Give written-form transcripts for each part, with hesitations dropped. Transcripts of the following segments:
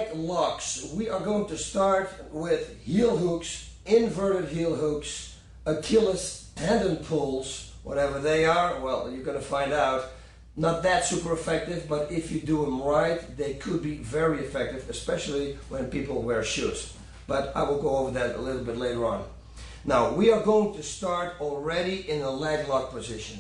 leg locks. We are going to start with heel hooks, inverted heel hooks, Achilles tendon pulls, whatever they are. Well, you're going to find out. Not that super effective, but if you do them right, they could be very effective, especially when people wear shoes. But I will go over that a little bit later on. Now, we are going to start already in a leg lock position.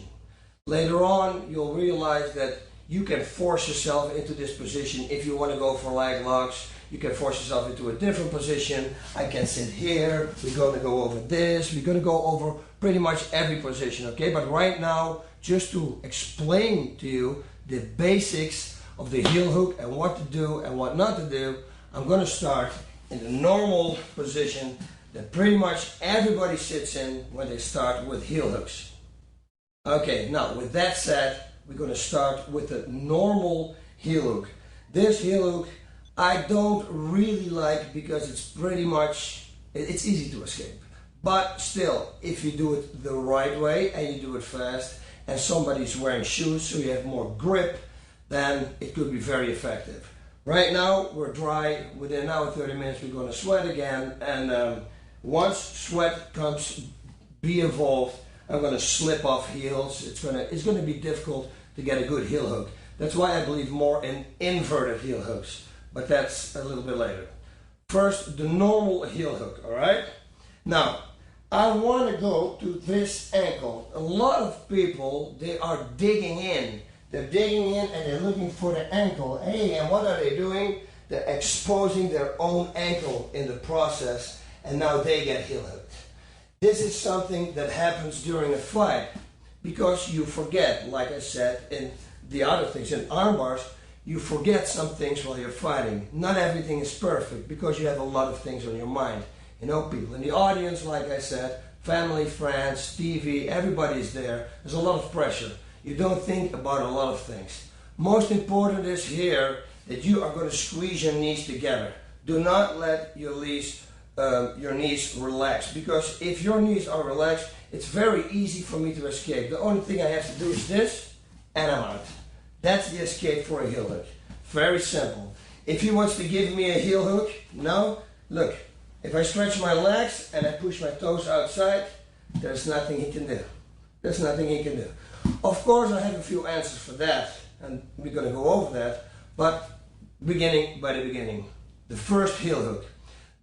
Later on, you'll realize that you can force yourself into this position if you want to go for leg locks. You can force yourself into a different position. I can sit here. We're going to go over this. We're going to go over pretty much every position, okay? But right now, just to explain to you the basics of the heel hook and what to do and what not to do, I'm going to start in the normal position that pretty much everybody sits in when they start with heel hooks. Okay, now with that said, we're going to start with the normal heel hook. This heel hook I don't really like because it's pretty much, it's easy to escape. But still, if you do it the right way and you do it fast and somebody's wearing shoes so you have more grip, then it could be very effective. Right now we're dry. Within an hour, 30 minutes we're going to sweat again, and once sweat comes, be involved. I'm going to slip off heels. It's going to be difficult to get a good heel hook. That's why I believe more in inverted heel hooks. But that's a little bit later. First, the normal heel hook, all right? Now, I want to go to this ankle. A lot of people, they are digging in. They're digging in and they're looking for the ankle. Hey, and what are they doing? They're exposing their own ankle in the process, and now they get heel hooked. This is something that happens during a fight because you forget, like I said, in the other things, in arm bars, you forget some things while you're fighting. Not everything is perfect because you have a lot of things on your mind. You know, people in the audience, like I said, family, friends, TV, everybody's there. There's a lot of pressure. You don't think about a lot of things. Most important is here that you are going to squeeze your knees together. Do not let your knees relax, because if your knees are relaxed, it's very easy for me to escape. The only thing I have to do is this, and I'm out. That's the escape for a heel hook. Very simple. If he wants to give me a heel hook, no, look, if I stretch my legs and I push my toes outside, there's nothing he can do. There's nothing he can do. Of course, I have a few answers for that, and we're going to go over that, but beginning by the beginning. The first heel hook.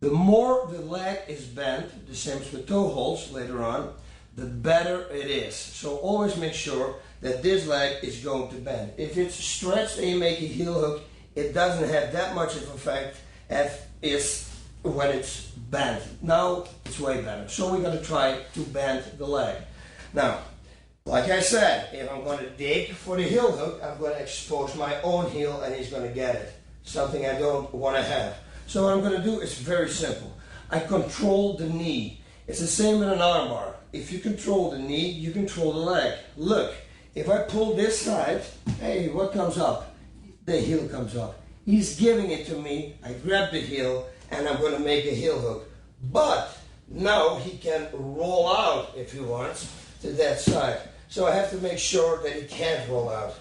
The more the leg is bent, the same as with toe holds later on, the better it is. So always make sure that this leg is going to bend. If it's stretched and you make a heel hook, it doesn't have that much of an effect as is when it's bent. Now it's way better. So we're going to try to bend the leg. Now, like I said, if I'm going to dig for the heel hook, I'm going to expose my own heel and he's going to get it. Something I don't want to have. So what I'm going to do is very simple. I control the knee. It's the same with an arm bar. If you control the knee, you control the leg. Look, if I pull this side, hey, what comes up? The heel comes up. He's giving it to me. I grab the heel and I'm going to make a heel hook. But now he can roll out if he wants to that side. So I have to make sure that he can't roll out.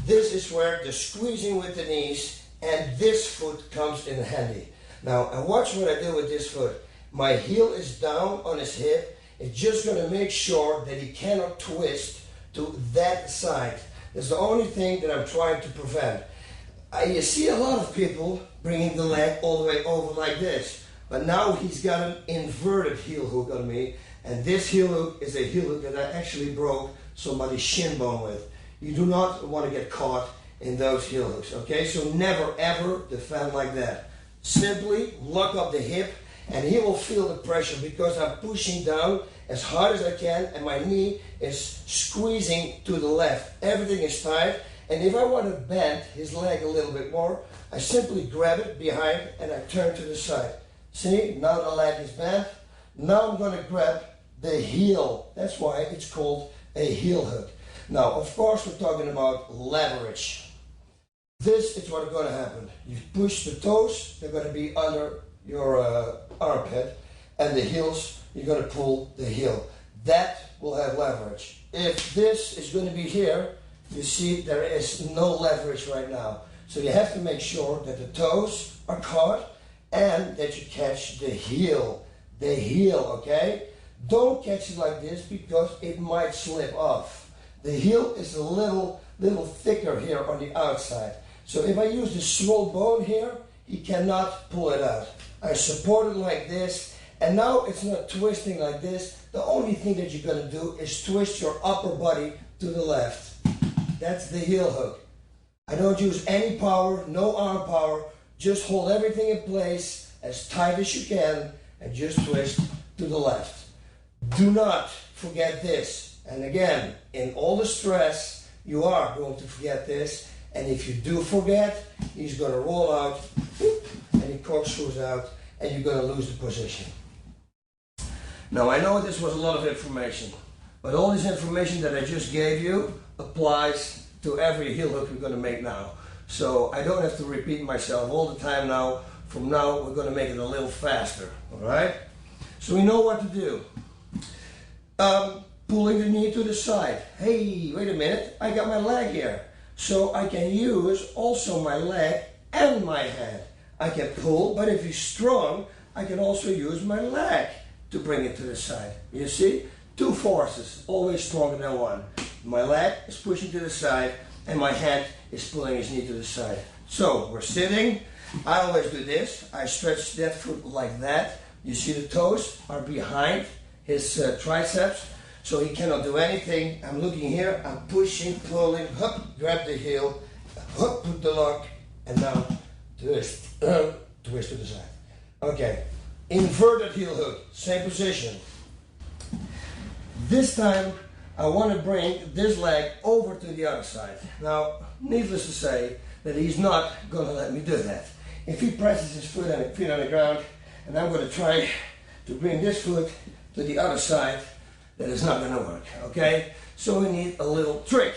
This is where the squeezing with the knees and this foot comes in handy. Now, and watch what I do with this foot. My heel is down on his hip. It's just going to make sure that he cannot twist to that side. That's the only thing that I'm trying to prevent. You see a lot of people bringing the leg all the way over like this. But now he's got an inverted heel hook on me. And this heel hook is a heel hook that I actually broke somebody's shin bone with. You do not want to get caught in those heel hooks, okay? So never ever defend like that. Simply lock up the hip and he will feel the pressure because I'm pushing down as hard as I can and my knee is squeezing to the left. Everything is tight, and if I want to bend his leg a little bit more, I simply grab it behind and I turn to the side. See, now the leg is bent. Now I'm going to grab the heel. That's why it's called a heel hook. Now, of course, we're talking about leverage. This is what's going to happen. You push the toes, they're going to be under your armpit, and the heels, you're going to pull the heel. That will have leverage. If this is going to be here, you see there is no leverage right now. So you have to make sure that the toes are caught and that you catch the heel, okay? Don't catch it like this because it might slip off. The heel is a little thicker here on the outside. So if I use the small bone here, he cannot pull it out. I support it like this, and now it's not twisting like this. The only thing that you're gonna do is twist your upper body to the left. That's the heel hook. I don't use any power, no arm power. Just hold everything in place as tight as you can and just twist to the left. Do not forget this. And again, in all the stress, you are going to forget this. And if you do forget, he's going to roll out, and he corkscrews out, and you're going to lose the position. Now, I know this was a lot of information, but all this information that I just gave you applies to every heel hook we're going to make now. So I don't have to repeat myself all the time now. From now, we're going to make it a little faster, all right? So we know what to do. Pulling the knee to the side. Hey, wait a minute, I got my leg here. So I can use also my leg and my hand. I can pull, but if he's strong, I can also use my leg to bring it to the side. You see? Two forces, always stronger than one. My leg is pushing to the side, and my hand is pulling his knee to the side. So we're sitting. I always do this. I stretch that foot like that. You see the toes are behind his triceps, so he cannot do anything. I'm looking here, I'm pushing, pulling, hup, grab the heel, hup, put the lock, and now twist, twist to the side. Okay, inverted heel hook, same position. This time, I want to bring this leg over to the other side. Now, needless to say that he's not going to let me do that. If he presses his feet on the ground, and I'm going to try to bring this foot to the other side, that is not going to work, okay? So we need a little trick.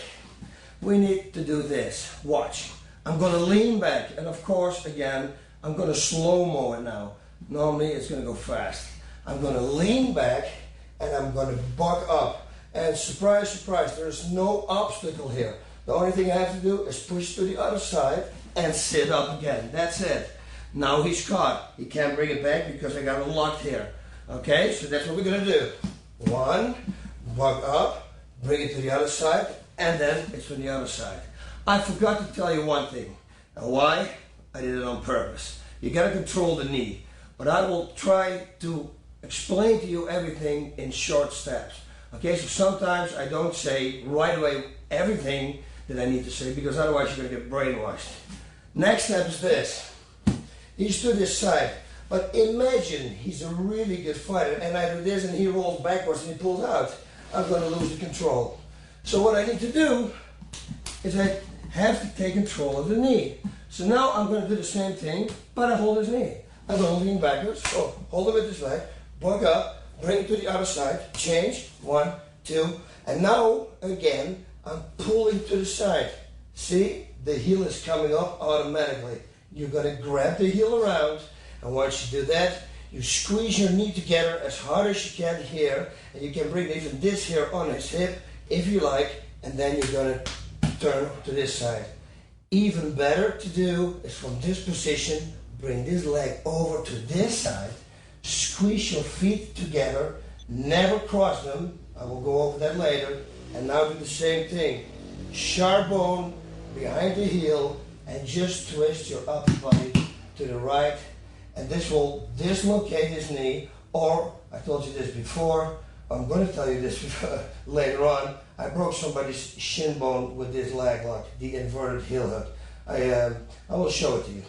We need to do this. Watch. I'm going to lean back, and of course, again, I'm going to slow-mo it now. Normally, it's going to go fast. I'm going to lean back, and I'm going to buck up. And surprise, surprise, there's no obstacle here. The only thing I have to do is push to the other side and sit up again. That's it. Now he's caught. He can't bring it back because I got it locked here. Okay, so that's what we're going to do. One, buck up, bring it to the other side, and then it's on the other side. I forgot to tell you one thing. And why? I did it on purpose. You got to control the knee. But I will try to explain to you everything in short steps. Okay, so sometimes I don't say right away everything that I need to say because otherwise you're going to get brainwashed. Next step is this. He's to this side. But imagine he's a really good fighter and I do this and he rolls backwards and he pulls out. I'm going to lose the control. So what I need to do is I have to take control of the knee. So now I'm going to do the same thing, but I hold his knee. I'm going to lean backwards, hold it with this leg, buck up, bring it to the other side, change, 1, 2, and now again I'm pulling to the side. See, the heel is coming up automatically. You're going to grab the heel around, and once you do that, you squeeze your knee together as hard as you can here, and you can bring even this here on his hip if you like, and then you're going to turn to this side. Even better to do is from this position, bring this leg over to this side, squeeze your feet together, never cross them, I will go over that later, and now do the same thing. Sharp bone behind the heel, and just twist your upper body to the right, and this will dislocate his knee, or, I told you this before, I'm going to tell you this later on, I broke somebody's shin bone with this leg lock, the inverted heel hook. I will show it to you.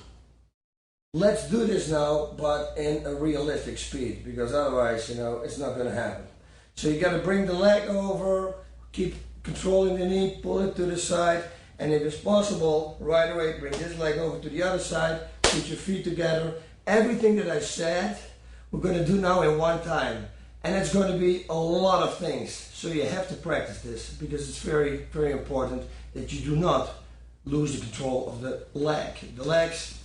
Let's do this now, but in a realistic speed, because otherwise, it's not going to happen. So you got to bring the leg over, keep controlling the knee, pull it to the side, and if it's possible, right away, bring this leg over to the other side, put your feet together. Everything that I said, we're going to do now in one time. And it's going to be a lot of things. So you have to practice this, because it's very, very important that you do not lose the control of the leg. The legs,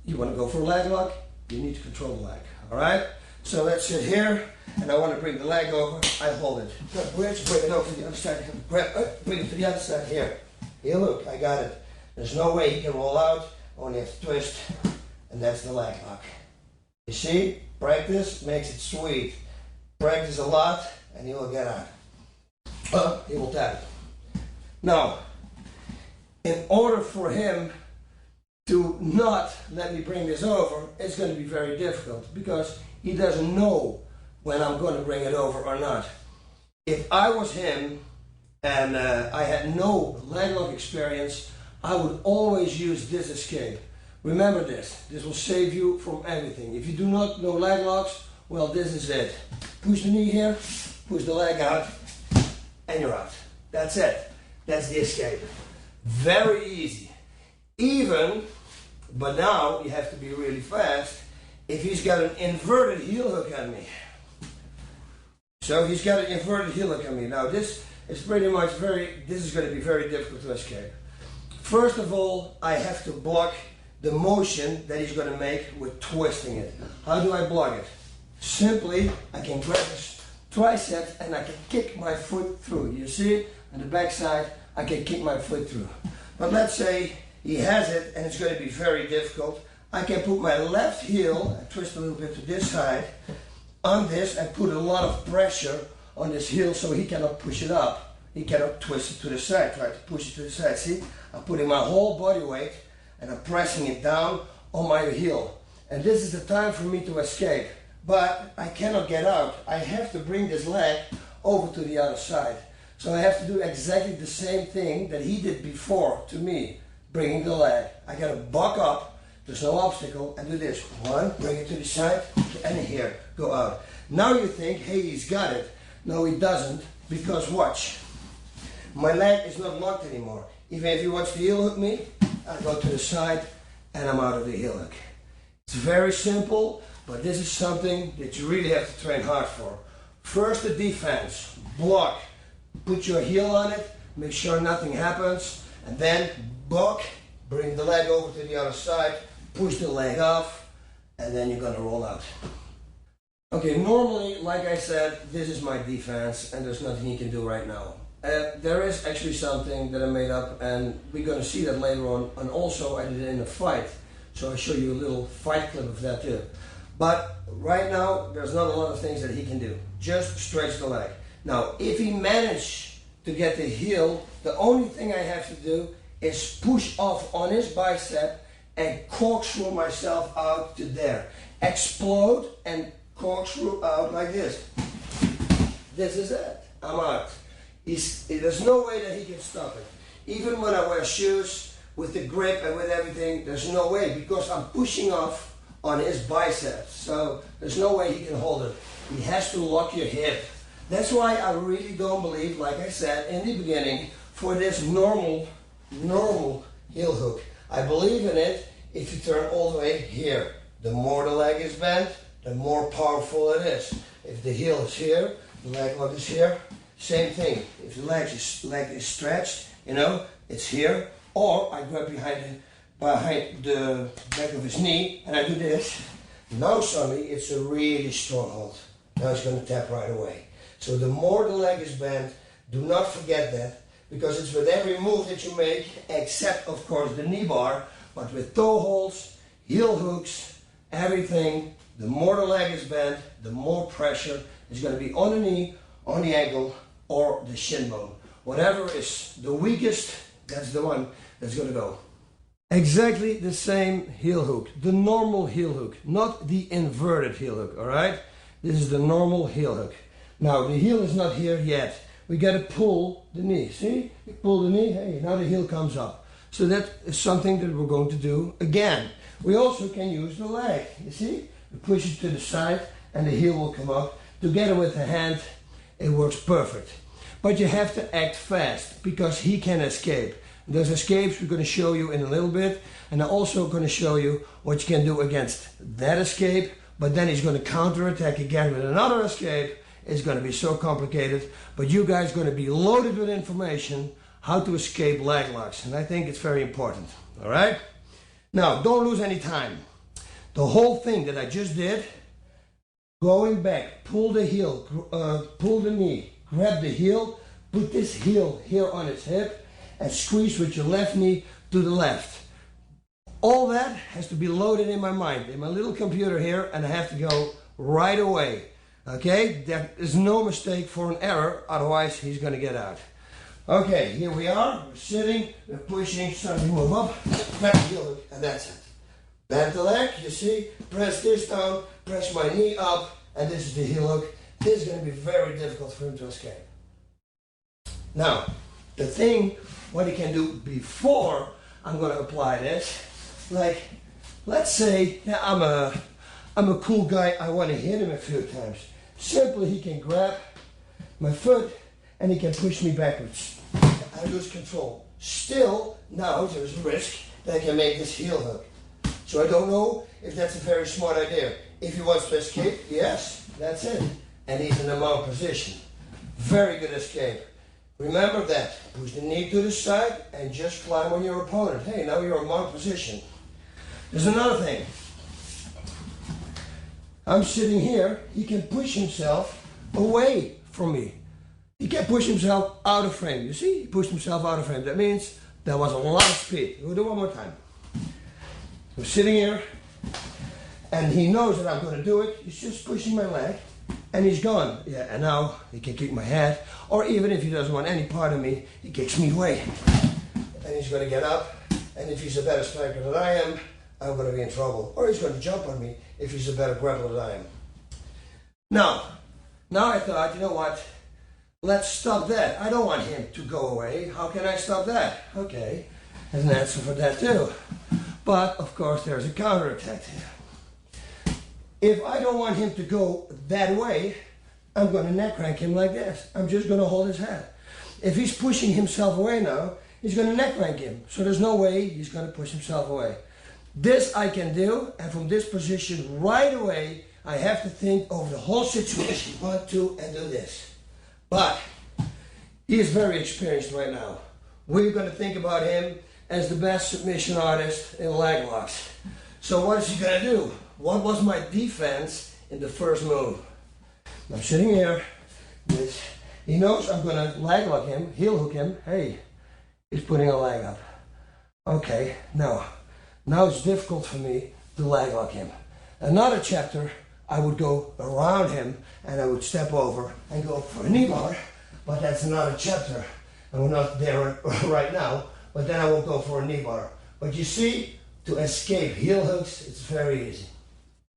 you want to go for a leg lock, you need to control the leg. All right? So let's sit here, and I want to bring the leg over. I hold it. Bridge, bring it over to the other side. Grab, bring it to the other side here. Here, look, I got it. There's no way he can roll out, only have to twist, and that's the leg lock. You see, practice makes it sweet. Practice a lot, and he will get out. He will tap it. Now, in order for him to not let me bring this over, it's going to be very difficult because he doesn't know when I'm going to bring it over or not. If I was him and I had no leg lock experience, I would always use this escape. Remember this. This will save you from everything. If you do not know leg locks, well, this is it. Push the knee here, push the leg out, and you're out. That's it. That's the escape. Very easy. Even, but now you have to be really fast, if he's got an inverted heel hook on me. So he's got an inverted heel hook on me. Now this is pretty much this is going to be very difficult to escape. First of all, I have to block the motion that he's going to make with twisting it. How do I block it? Simply, I can grab his triceps and I can kick my foot through. You see, on the back side, I can kick my foot through. But let's say he has it and it's going to be very difficult. I can put my left heel and twist a little bit to this side on this and put a lot of pressure on this heel so he cannot push it up. He cannot twist it to the side. Try to push it to the side. See, I'm putting my whole body weight and I'm pressing it down on my heel. And this is the time for me to escape. But I cannot get out. I have to bring this leg over to the other side. So I have to do exactly the same thing that he did before to me, bringing the leg. I gotta buck up, there's no obstacle, and do this. One, bring it to the side, and here, go out. Now you think, hey, he's got it. No, he doesn't, because watch. My leg is not locked anymore. Even if you watch the heel hook me, I go to the side, and I'm out of the heel hook. It's very simple, but this is something that you really have to train hard for. First, the defense. Block. Put your heel on it, make sure nothing happens, and then buck, bring the leg over to the other side, push the leg off, and then you're going to roll out. Okay, normally, like I said, this is my defense, and there's nothing he can do right now. There is actually something that I made up, and we're going to see that later on, and also I did it in a fight, so I'll show you a little fight clip of that too. But right now, there's not a lot of things that he can do. Just stretch the leg. Now, if he managed to get the heel, the only thing I have to do is push off on his bicep and corkscrew myself out to there. Explode and corkscrew out like this. This is it. I'm out. There's no way that he can stop it. Even when I wear shoes with the grip and with everything, there's no way because I'm pushing off on his biceps. So there's no way he can hold it. He has to lock your hip. That's why I really don't believe, like I said in the beginning, for this normal heel hook. I believe in it if you turn all the way here. The more the leg is bent, the more powerful it is. If the heel is here, the leg lock is here, same thing. If the leg is stretched, you know, it's here. Or I grab behind the back of his knee and I do this. Now suddenly it's a really strong hold. Now it's going to tap right away. So the more the leg is bent, do not forget that, because it's with every move that you make, except of course the knee bar, but with toe holds, heel hooks, everything, the more the leg is bent, the more pressure is going to be on the knee, on the ankle, or the shin bone. Whatever is the weakest, that's the one that's going to go. Exactly the same heel hook, the normal heel hook, not the inverted heel hook, all right? This is the normal heel hook. Now the heel is not here yet. We got to pull the knee. See? We pull the knee. Hey, now the heel comes up. So that is something that we're going to do again. We also can use the leg. You see? We push it to the side and the heel will come up. Together with the hand, it works perfect. But you have to act fast because he can escape. Those escapes we're going to show you in a little bit. And I'm also going to show you what you can do against that escape. But then he's going to counterattack again with another escape. It's going to be so complicated, but you guys are going to be loaded with information how to escape leg locks, and I think it's very important. All right? Now, don't lose any time. The whole thing that I just did, going back, pull the heel, pull the knee, grab the heel, put this heel here on its hip, and squeeze with your left knee to the left. All that has to be loaded in my mind, in my little computer here, and I have to go right away. Okay, there is no mistake for an error, otherwise he's going to get out. Okay, here we are, we're sitting, we're pushing, starting to move up, grab the heel hook, and that's it. Bend the leg, you see, press this down, press my knee up, and this is the heel hook. This is going to be very difficult for him to escape. Now, the thing, what he can do before I'm going to apply this, like, let's say, yeah, I'm a cool guy, I want to hit him a few times. Simply, he can grab my foot and he can push me backwards. I lose control. Still, now there's a risk that I can make this heel hook. So I don't know if that's a very smart idea. If he wants to escape, yes, that's it. And he's in a mount position. Very good escape. Remember that. Push the knee to the side and just climb on your opponent. Hey, now you're in mount position. There's another thing. I'm sitting here, he can push himself away from me. He can push himself out of frame. You see, he pushed himself out of frame. That means there was a lot of speed. We'll do it one more time. I'm sitting here, and he knows that I'm going to do it. He's just pushing my leg, and he's gone. Yeah, and now he can kick my head, or even if he doesn't want any part of me, he kicks me away. And he's going to get up, and if he's a better striker than I am, I'm going to be in trouble. Or he's going to jump on me if he's a better grappler than I am. Now I thought, you know what? Let's stop that. I don't want him to go away. How can I stop that? Okay, there's an answer for that too. But, of course, there's a counterattack here. If I don't want him to go that way, I'm going to neck crank him like this. I'm just going to hold his head. If he's pushing himself away now, he's going to neck crank him. So there's no way he's going to push himself away. This I can do, and from this position right away, I have to think over the whole situation. 1, 2, and do this. But he is very experienced right now. We're going to think about him as the best submission artist in leg locks. So what is he going to do? What was my defense in the first move? I'm sitting here. He knows I'm going to leg lock him, heel hook him. Hey, he's putting a leg up. Okay, now it's difficult for me to leg lock him. Another chapter, I would go around him and I would step over and go for a knee bar, but that's another chapter. And we're not there right now, but then I will go for a knee bar. But you see, to escape heel hooks, it's very easy.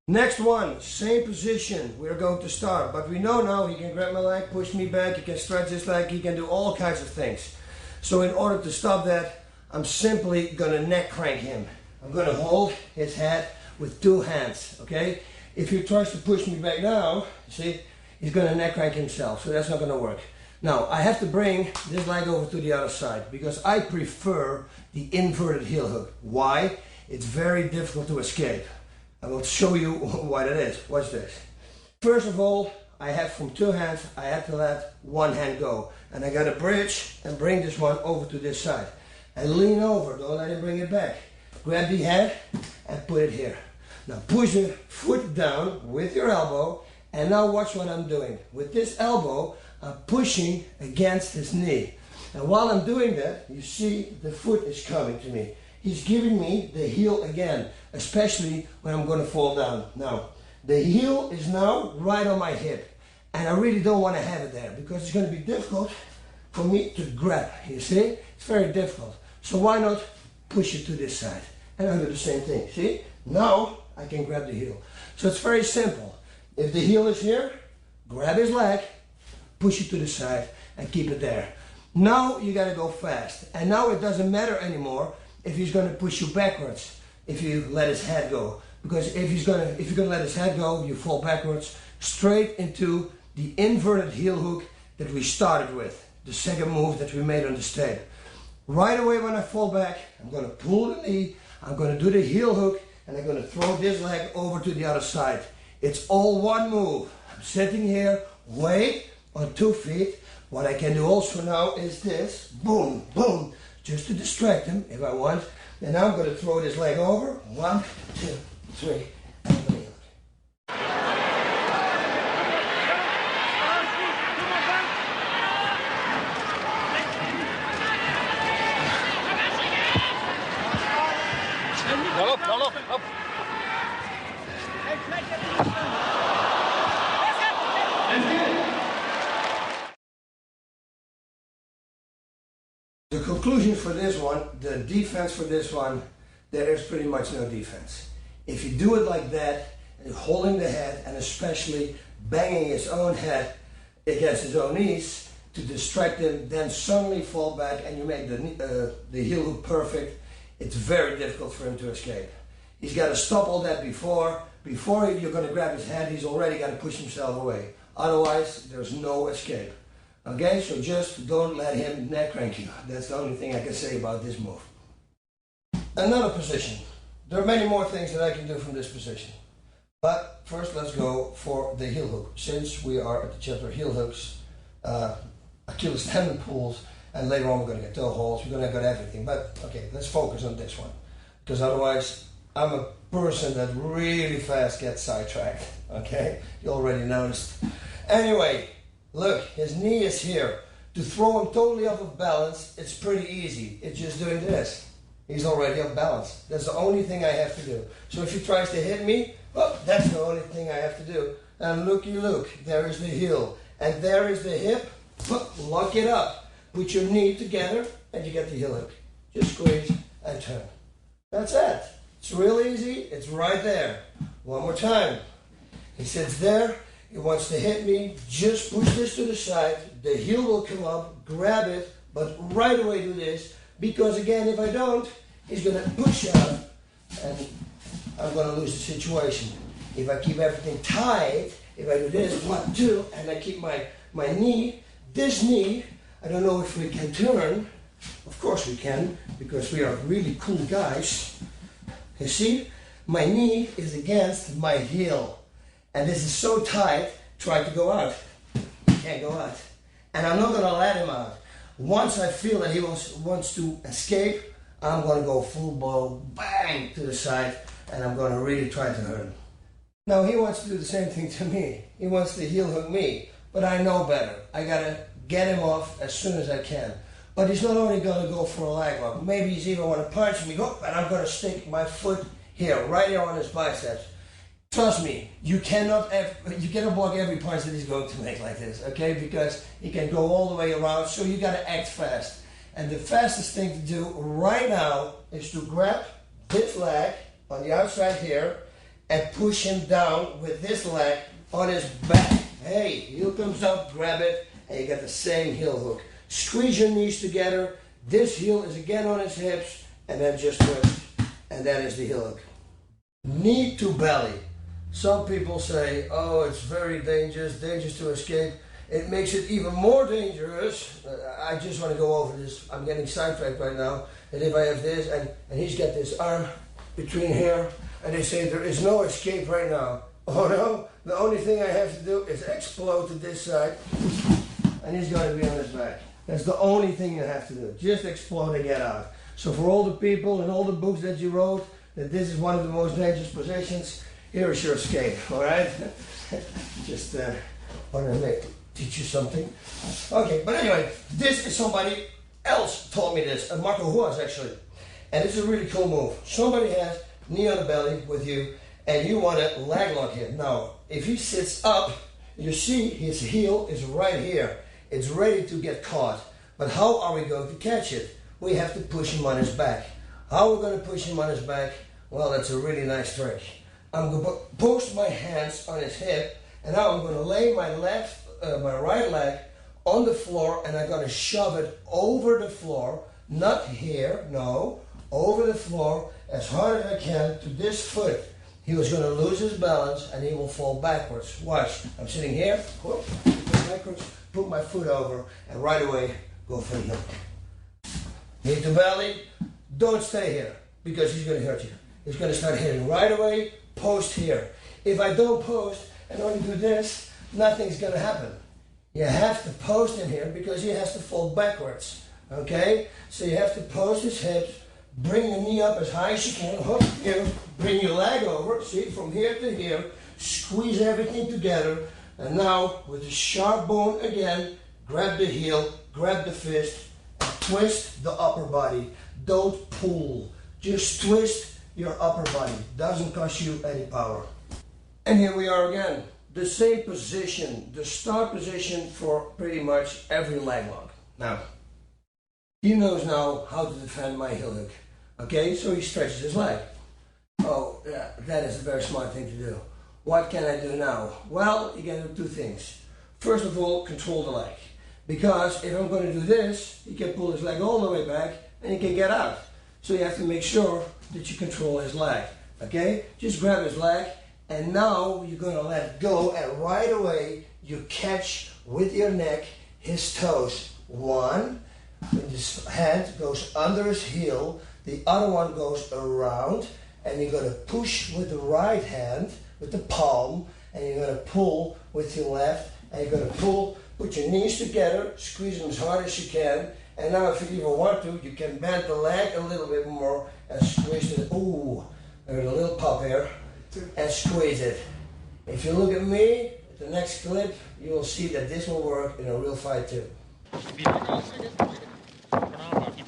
Next one, same position, we're going to start. But we know now he can grab my leg, push me back, he can stretch his leg, he can do all kinds of things. So in order to stop that, I'm simply gonna neck crank him. I'm gonna hold his head with 2 hands, okay? If he tries to push me back now, you see, he's gonna neck crank himself, so that's not gonna work. Now, I have to bring this leg over to the other side because I prefer the inverted heel hook. Why? It's very difficult to escape. I will show you what it is. Watch this. First of all, I have from 2 hands, I have to let 1 hand go. And I gotta bridge and bring this one over to this side. And lean over, don't let him bring it back. Grab the head and put it here. Now push the foot down with your elbow, and now watch what I'm doing. With this elbow, I'm pushing against his knee. And while I'm doing that, you see the foot is coming to me. He's giving me the heel again, especially when I'm going to fall down. Now, the heel is now right on my hip, and I really don't want to have it there because it's going to be difficult for me to grab. You see? It's very difficult. So why not push it to this side? And I'll do the same thing. See? Now I can grab the heel. So it's very simple. If the heel is here, grab his leg, push it to the side, and keep it there. Now you got to go fast. And now it doesn't matter anymore if he's going to push you backwards if you let his head go. Because if you're going to let his head go, you fall backwards straight into the inverted heel hook that we started with, the second move that we made on the tape. Right away when I fall back, I'm going to pull the knee, I'm going to do the heel hook, and I'm going to throw this leg over to the other side. It's all one move. I'm sitting here, weight on 2 feet. What I can do also now is this, boom, boom, just to distract him if I want. And now I'm going to throw this leg over, 1, 2, 3, and heel hook. The conclusion for this one, the defense for this one, there is pretty much no defense. If you do it like that, holding the head and especially banging his own head against his own knees to distract him, then suddenly fall back and you make the heel hook perfect, it's very difficult for him to escape. He's got to stop all that before you're going to grab his head, he's already got to push himself away. Otherwise, there's no escape. Okay, so just don't let him neck crank you. That's the only thing I can say about this move. Another position. There are many more things that I can do from this position. But first let's go for the heel hook. Since we are at the chapter heel hooks, Achilles tendon pulls, and later on we're going to get toe holds, we're going to get everything. But okay, let's focus on this one. Because otherwise, I'm a person that really fast gets sidetracked. Okay, you already noticed. Anyway, look, his knee is here. To throw him totally off of balance, it's pretty easy. It's just doing this. He's already off balance. That's the only thing I have to do. So if he tries to hit me, oh, that's the only thing I have to do. And looky look, there is the heel. And there is the hip. Lock it up. Put your knee together and you get the heel hook. Just squeeze and turn. That's it. It's real easy. It's right there. One more time. He sits there. He wants to hit me. Just push this to the side. The heel will come up. Grab it. But right away do this. Because again, if I don't, he's going to push out. And I'm going to lose the situation. If I keep everything tight, if I do this, 1, 2, and I keep my knee, this knee, I don't know if we can turn. Of course we can, because we are really cool guys. You see, my knee is against my heel. And this is so tight, try to go out. He can't go out. And I'm not going to let him out. Once I feel that he wants to escape, I'm going to go full blow, bang, to the side, and I'm going to really try to hurt him. Now he wants to do the same thing to me. He wants to heel hook me, but I know better. I got to get him off as soon as I can. But he's not only going to go for a leg lock, maybe he's even want to punch me, and I'm going to stick my foot here, right here on his biceps. Trust me, you cannot block every punch that he's going to make like this, okay? Because he can go all the way around, so you got to act fast. And the fastest thing to do right now is to grab this leg on the outside here and push him down with this leg on his back. Hey, heel comes up, grab it, and you get the same heel hook. Squeeze your knees together. This heel is again on his hips, and then just twist, and that is the heel hook. Knee to belly. Some people say, oh, it's very dangerous to escape. It makes it even more dangerous. I just want to go over this. I'm getting sidetracked right now. And if I have this, and he's got this arm between here, and they say there is no escape right now. Oh no, the only thing I have to do is explode to this side, and he's going to be on his back. That's the only thing you have to do. Just explode and get out. So for all the people and all the books that you wrote, that this is one of the most dangerous positions, here is your escape, all right? Just want to teach you something. Okay, but anyway, this is somebody else told me this, Marco Huas actually. And it's a really cool move. Somebody has knee on the belly with you, and you want to leg lock him. Now, if he sits up, you see his heel is right here. It's ready to get caught. But how are we going to catch it? We have to push him on his back. How are we going to push him on his back? Well, that's a really nice trick. I'm going to post my hands on his hip, and now I'm going to lay my right leg on the floor, and I'm going to shove it over the floor, not here, no, over the floor as hard as I can to this foot. He was going to lose his balance, and he will fall backwards. Watch, I'm sitting here, whoop, backwards, put my foot over, and right away go for the heel. Knee to belly, don't stay here, because he's going to hurt you. He's going to start hitting right away. Post here. If I don't post and only do this, nothing's going to happen. You have to post in here because he has to fall backwards. Okay? So you have to post his hips, bring your knee up as high as you can, hook you, bring your leg over, see, from here to here, squeeze everything together, and now with the sharp bone again, grab the heel, grab the fist, and twist the upper body. Don't pull. Just twist your upper body. Doesn't cost you any power. And here we are again. The same position, the start position for pretty much every leg lock. Now, he knows now how to defend my heel hook. Okay, so he stretches his leg. Oh, yeah, that is a very smart thing to do. What can I do now? Well, you can do two things. First of all, control the leg. Because if I'm going to do this, he can pull his leg all the way back and he can get out. So you have to make sure that you control his leg. Okay? Just grab his leg and now you're going to let it go, and right away you catch with your neck his toes. One, his hand goes under his heel, the other one goes around, and you're going to push with the right hand, with the palm, and you're going to pull with your left, and you're going to pull, put your knees together, squeeze them as hard as you can, and now if you even want to, you can bend the leg a little bit more and squeeze it. Ooh, there's a little pop here, and squeeze it. If you look at me, at the next clip, you will see that this will work in a real fight too. Keep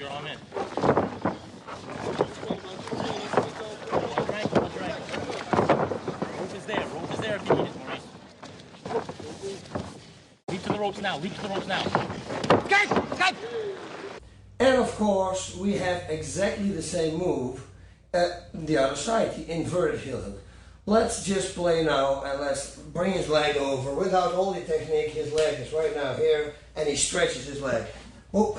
your arm in. Rope is there. Rope is there if you need it, Maurice. Leap to the ropes now. Leap to the ropes now. Go! And of course, we have exactly the same move at the other side, the inverted heel hook. Let's just play now and let's bring his leg over without all the technique. His leg is right now here and he stretches his leg. Oh,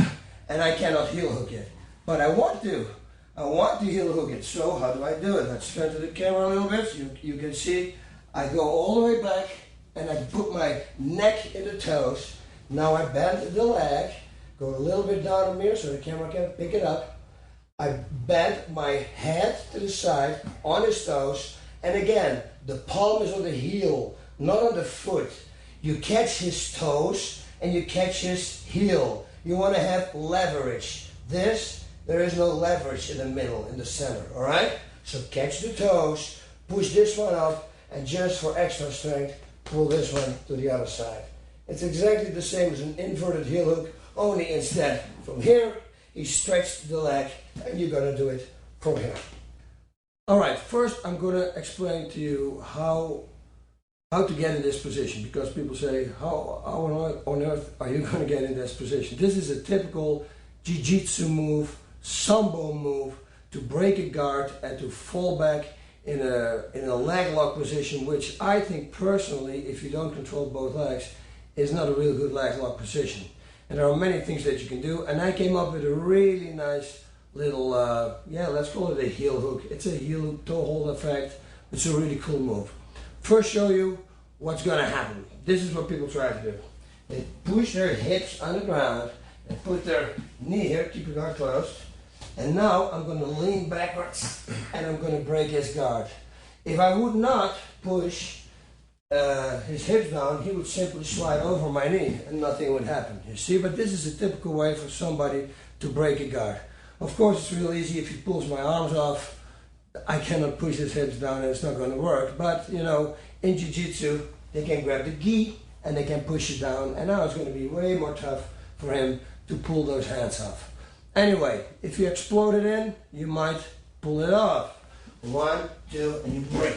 and I cannot heel hook it. But I want to. I want to heel hook it. So how do I do it? Let's turn to the camera a little bit so you can see. I go all the way back and I put my neck in the toes. Now I bend the leg, go a little bit down on me so the camera can pick it up. I bend my head to the side on his toes. And again, the palm is on the heel, not on the foot. You catch his toes and you catch his heel. You want to have leverage. This, there is no leverage in the middle, in the center, all right? So catch the toes, push this one up, and just for extra strength, pull this one to the other side. It's exactly the same as an inverted heel hook, only instead from here, he stretched the leg, and you're going to do it from here. All right, first I'm going to explain to you how to get in this position, because people say, how on earth are you going to get in this position? This is a typical jiu-jitsu move, sambo move, to break a guard and to fall back in a leg lock position, which I think personally, if you don't control both legs, is not a real good leg lock position. And there are many things that you can do, and I came up with a really nice little, let's call it a heel hook. It's a heel hook toe hold effect. It's a really cool move. First show you what's going to happen. This is what people try to do. They push their hips on the ground and put their knee here, keep your guard closed. And now I'm going to lean backwards and I'm going to break his guard. If I would not push his hips down, he would simply slide over my knee and nothing would happen. You see, but this is a typical way for somebody to break a guard. Of course, it's real easy. If he pulls my arms off, I cannot push his hips down and it's not going to work. But, you know, in jiu-jitsu, they can grab the gi and they can push it down. And now it's going to be way more tough for him to pull those hands off. Anyway, if you explode it in, you might pull it off. 1, 2, and you break.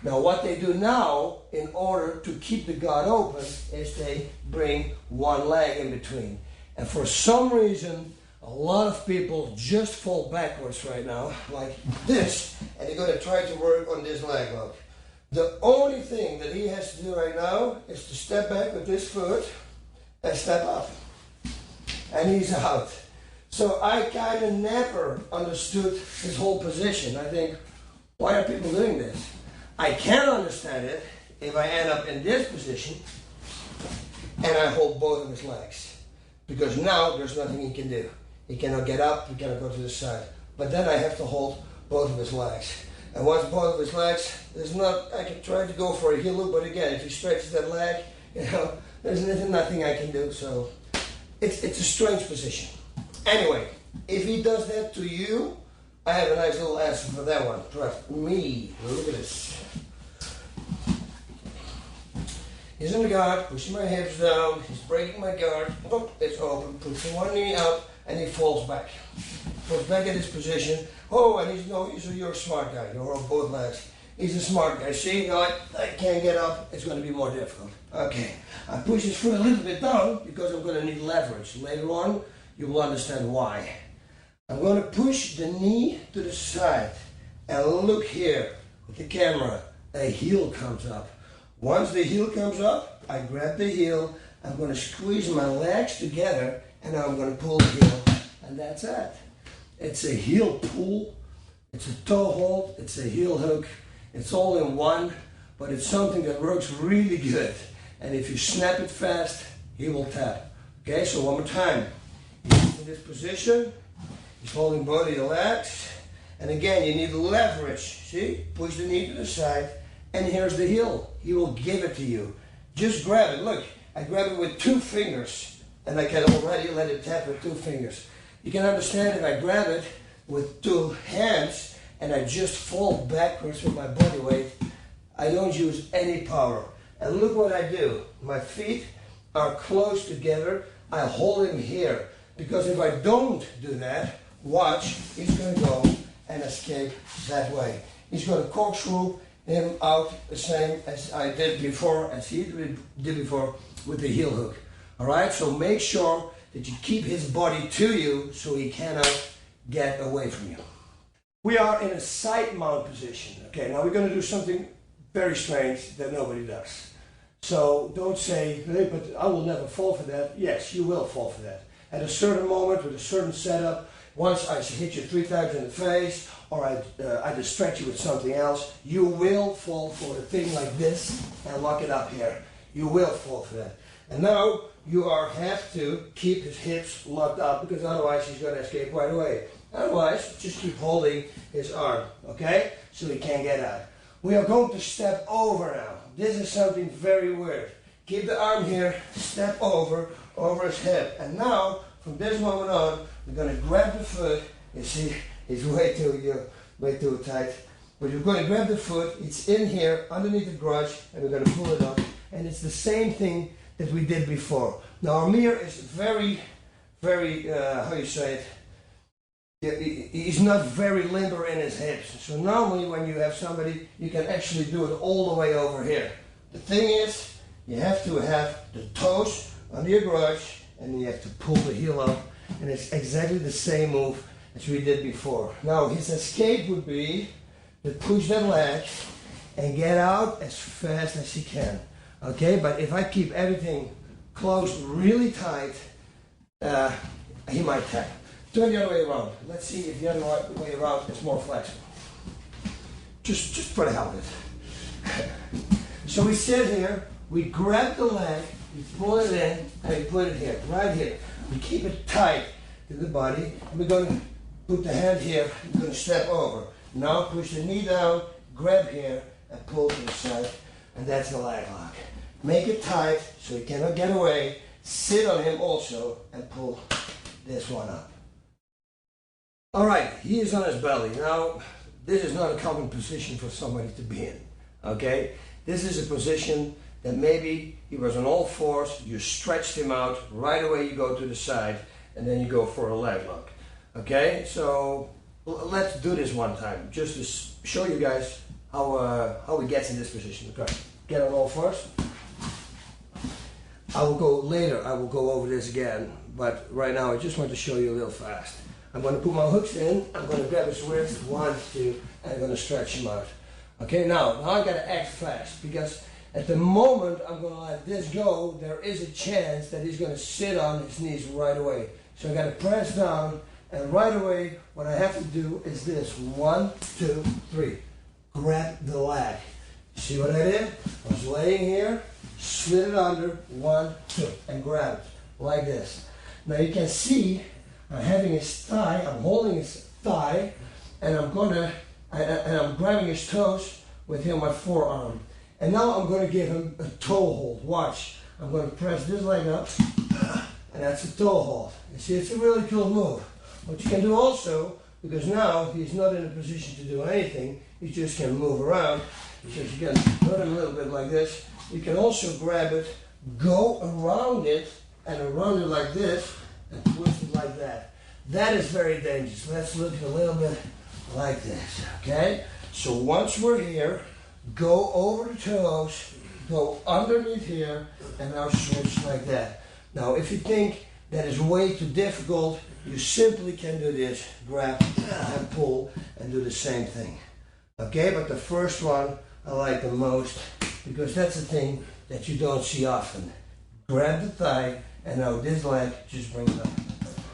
Now what they do now, in order to keep the guard open, is they bring one leg in between. And for some reason, a lot of people just fall backwards right now, like this, and they're going to try to work on this leg lock. The only thing that he has to do right now is to step back with this foot and step up. And he's out. So I kind of never understood this whole position. I think, why are people doing this? I can understand it if I end up in this position and I hold both of his legs. Because now there's nothing he can do. He cannot get up, he cannot go to the side. But then I have to hold both of his legs. And once both of his legs, I can try to go for a heel hook, but again, if he stretches that leg, you know, there's nothing I can do. So it's a strange position. Anyway, if he does that to you, I have a nice little answer for that one. Trust me. Look at this. He's in the guard, pushing my hips down, he's breaking my guard. Oh, it's open, puts one knee up, and he falls back. Falls back in this position. Oh, and you're a smart guy. You're on both legs. He's a smart guy. See, I can't get up. It's going to be more difficult. Okay, I push his foot a little bit down because I'm going to need leverage. Later on, you will understand why. I'm going to push the knee to the side and look here with the camera. A heel comes up. Once the heel comes up, I grab the heel. I'm going to squeeze my legs together and now I'm going to pull the heel, and that's it. It's a heel pull, it's a toe hold, it's a heel hook. It's all in one, but it's something that works really good. And if you snap it fast, he will tap. Okay, so one more time. He's in this position. He's holding both of your legs. And again, you need leverage. See? Push the knee to the side. And here's the heel. He will give it to you. Just grab it. Look, I grab it with 2 fingers. And I can already let it tap with 2 fingers. You can understand if I grab it with 2 hands and I just fall backwards with my body weight, I don't use any power. And look what I do. My feet are close together. I hold him here. Because if I don't do that, watch, he's going to go and escape that way. He's going to corkscrew him out the same as I did before, as he did before with the heel hook. Alright, so make sure that you keep his body to you so he cannot get away from you. We are in a side mount position. Okay, now we're going to do something very strange that nobody does. So don't say, hey, but I will never fall for that. Yes, you will fall for that. At a certain moment with a certain setup, once I hit you 3 times in the face or I distract you with something else, you will fall for a thing like this and lock it up here. You will fall for that. And now you have to keep his hips locked up because otherwise he's going to escape right away. Otherwise, just keep holding his arm, okay? So he can't get out. We are going to step over now. This is something very weird. Keep the arm here, step over his hip. And now, from this moment on, we're going to grab the foot. You see, it's way too tight. But you're going to grab the foot, it's in here, underneath the crotch, and we're going to pull it up. And it's the same thing that we did before. Now, Amir is very, how you say it, he's not very limber in his hips. So normally when you have somebody, you can actually do it all the way over here. The thing is, you have to have the toes under your crotch and you have to pull the heel up. And it's exactly the same move as we did before. Now his escape would be to push that leg and get out as fast as he can. Okay, but if I keep everything closed really tight, he might tap. Turn the other way around. Let's see if the other way around is more flexible. Just for the hell of it. So we sit here, we grab the leg, we pull it in, and we put it here, right here. We keep it tight to the body, and we're going to put the hand here, we're going to step over. Now push the knee down, grab here, and pull to the side, and that's the leg lock. Make it tight so he cannot get away. Sit on him also, and pull this one up. Alright, he is on his belly. Now, this is not a common position for somebody to be in, okay? This is a position that maybe he was on all fours, you stretched him out, right away you go to the side, and then you go for a leg lock, okay? So, let's do this one time, just to show you guys how he gets in this position. Okay, get on all fours. I will go later, I will go over this again, but right now I just want to show you a little fast. I'm going to put my hooks in, I'm going to grab his wrist, 1, 2, and I'm going to stretch him out. Okay, now I got to act fast, because at the moment I'm going to let this go, there is a chance that he's going to sit on his knees right away. So I got to press down, and right away what I have to do is this, 1, 2, 3. Grab the leg. See what I did? I was laying here, slid it under, 1, 2, and grab it, like this. Now you can see I'm having his thigh, I'm holding his thigh, and I'm grabbing his toes with my forearm. And now I'm going to give him a toe hold. Watch. I'm going to press this leg up, and that's a toe hold. You see, it's a really cool move. What you can do also, because now he's not in a position to do anything, he just can move around. So you can put him a little bit like this. You can also grab it, go around it, and around it like this, and twist it like that. That is very dangerous. Let's look a little bit like this, okay? So once we're here, go over the toes, go underneath here, and now switch like that. Now if you think that is way too difficult, you simply can do this, grab and pull and do the same thing. Okay, but the first one I like the most because that's the thing that you don't see often. Grab the thigh and now this leg, just bring it up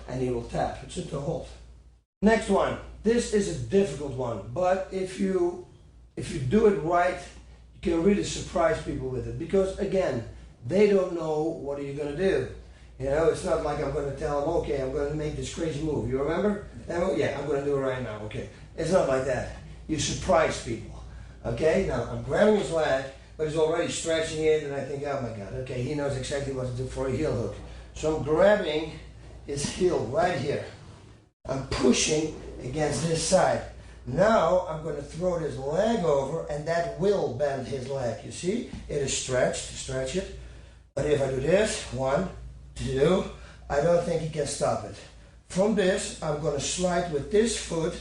and he will tap. It's a hold. Next one. This is a difficult one, but if you do it right, you can really surprise people with it because again, they don't know what are you going to do. You know, it's not like I'm going to tell them, okay, I'm going to make this crazy move. You remember? Yeah, I'm going to do it right now. Okay. It's not like that. You surprise people. Okay. Now I'm grabbing his leg, but he's already stretching it, and I think, oh my God. Okay, he knows exactly what to do for a heel hook. So I'm grabbing his heel right here. I'm pushing against this side. Now I'm going to throw this leg over, and that will bend his leg. You see, it is stretched. Stretch it. But if I do this, 1, 2, I don't think he can stop it. From this, I'm going to slide with this foot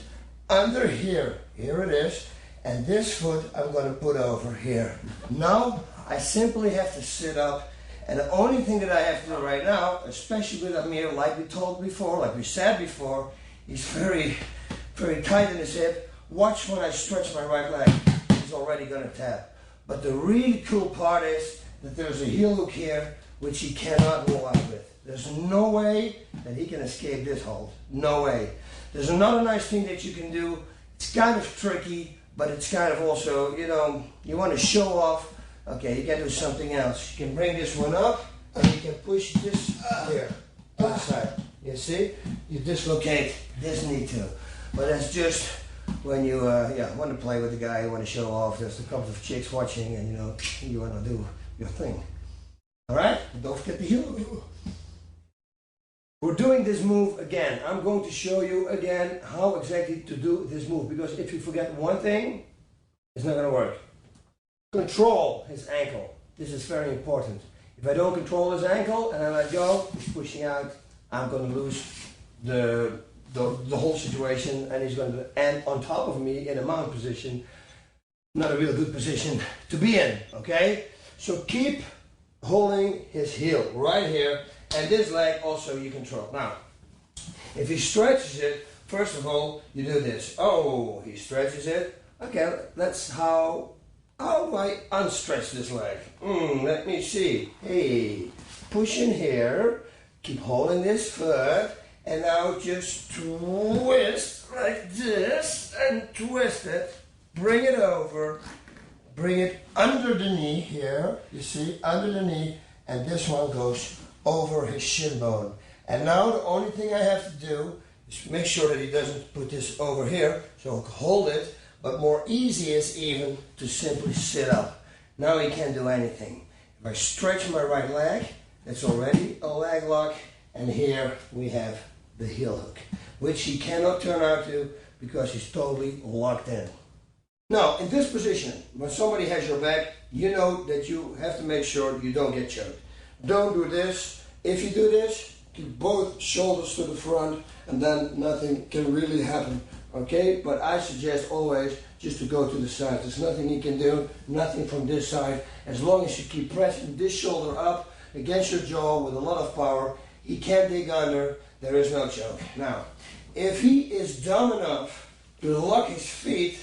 under here. Here it is. And this foot I'm going to put over here. Now I simply have to sit up. And the only thing that I have to do right now, especially with Amir, like we told before, like we said before, he's very, very tight in his hip. Watch when I stretch my right leg. He's already going to tap. But the really cool part is that there's a heel hook here which he cannot roll out with. There's no way that he can escape this hold. No way. There's another nice thing that you can do. It's kind of tricky, but it's kind of also, you know, you want to show off. Okay, you can do something else. You can bring this one up and you can push this here to the side. You see? You dislocate this knee too. But that's just when you want to play with the guy, you want to show off. There's a couple of chicks watching and you know, you want to do your thing. Alright? Don't forget the heel. We're doing this move again. I'm going to show you again how exactly to do this move because if you forget one thing, it's not going to work. Control his ankle. This is very important. If I don't control his ankle and I let go, he's pushing out, I'm going to lose the whole situation and he's going to end on top of me in a mount position. Not a real good position to be in, okay? So keep holding his heel right here and this leg also you control. Now, if he stretches it, first of all, you do this. Oh, he stretches it. Okay, that's how do I unstretch this leg? Let me see. Hey, push in here, keep holding this foot, and now just twist like this, and twist it, bring it over, bring it under the knee here, you see, under the knee, and this one goes over his shin bone. And now the only thing I have to do is make sure that he doesn't put this over here, so hold it, but more easy is even to simply sit up. Now he can't do anything. If I stretch my right leg, it's already a leg lock, and here we have the heel hook, which he cannot turn out to because he's totally locked in. Now, in this position, when somebody has your back, you know that you have to make sure you don't get choked. Don't do this. If you do this, keep both shoulders to the front, and then nothing can really happen. Okay, but I suggest always just to go to the side. There's nothing you can do, nothing from this side. As long as you keep pressing this shoulder up against your jaw with a lot of power, he can't dig under, there is no choke. Now, if he is dumb enough to lock his feet,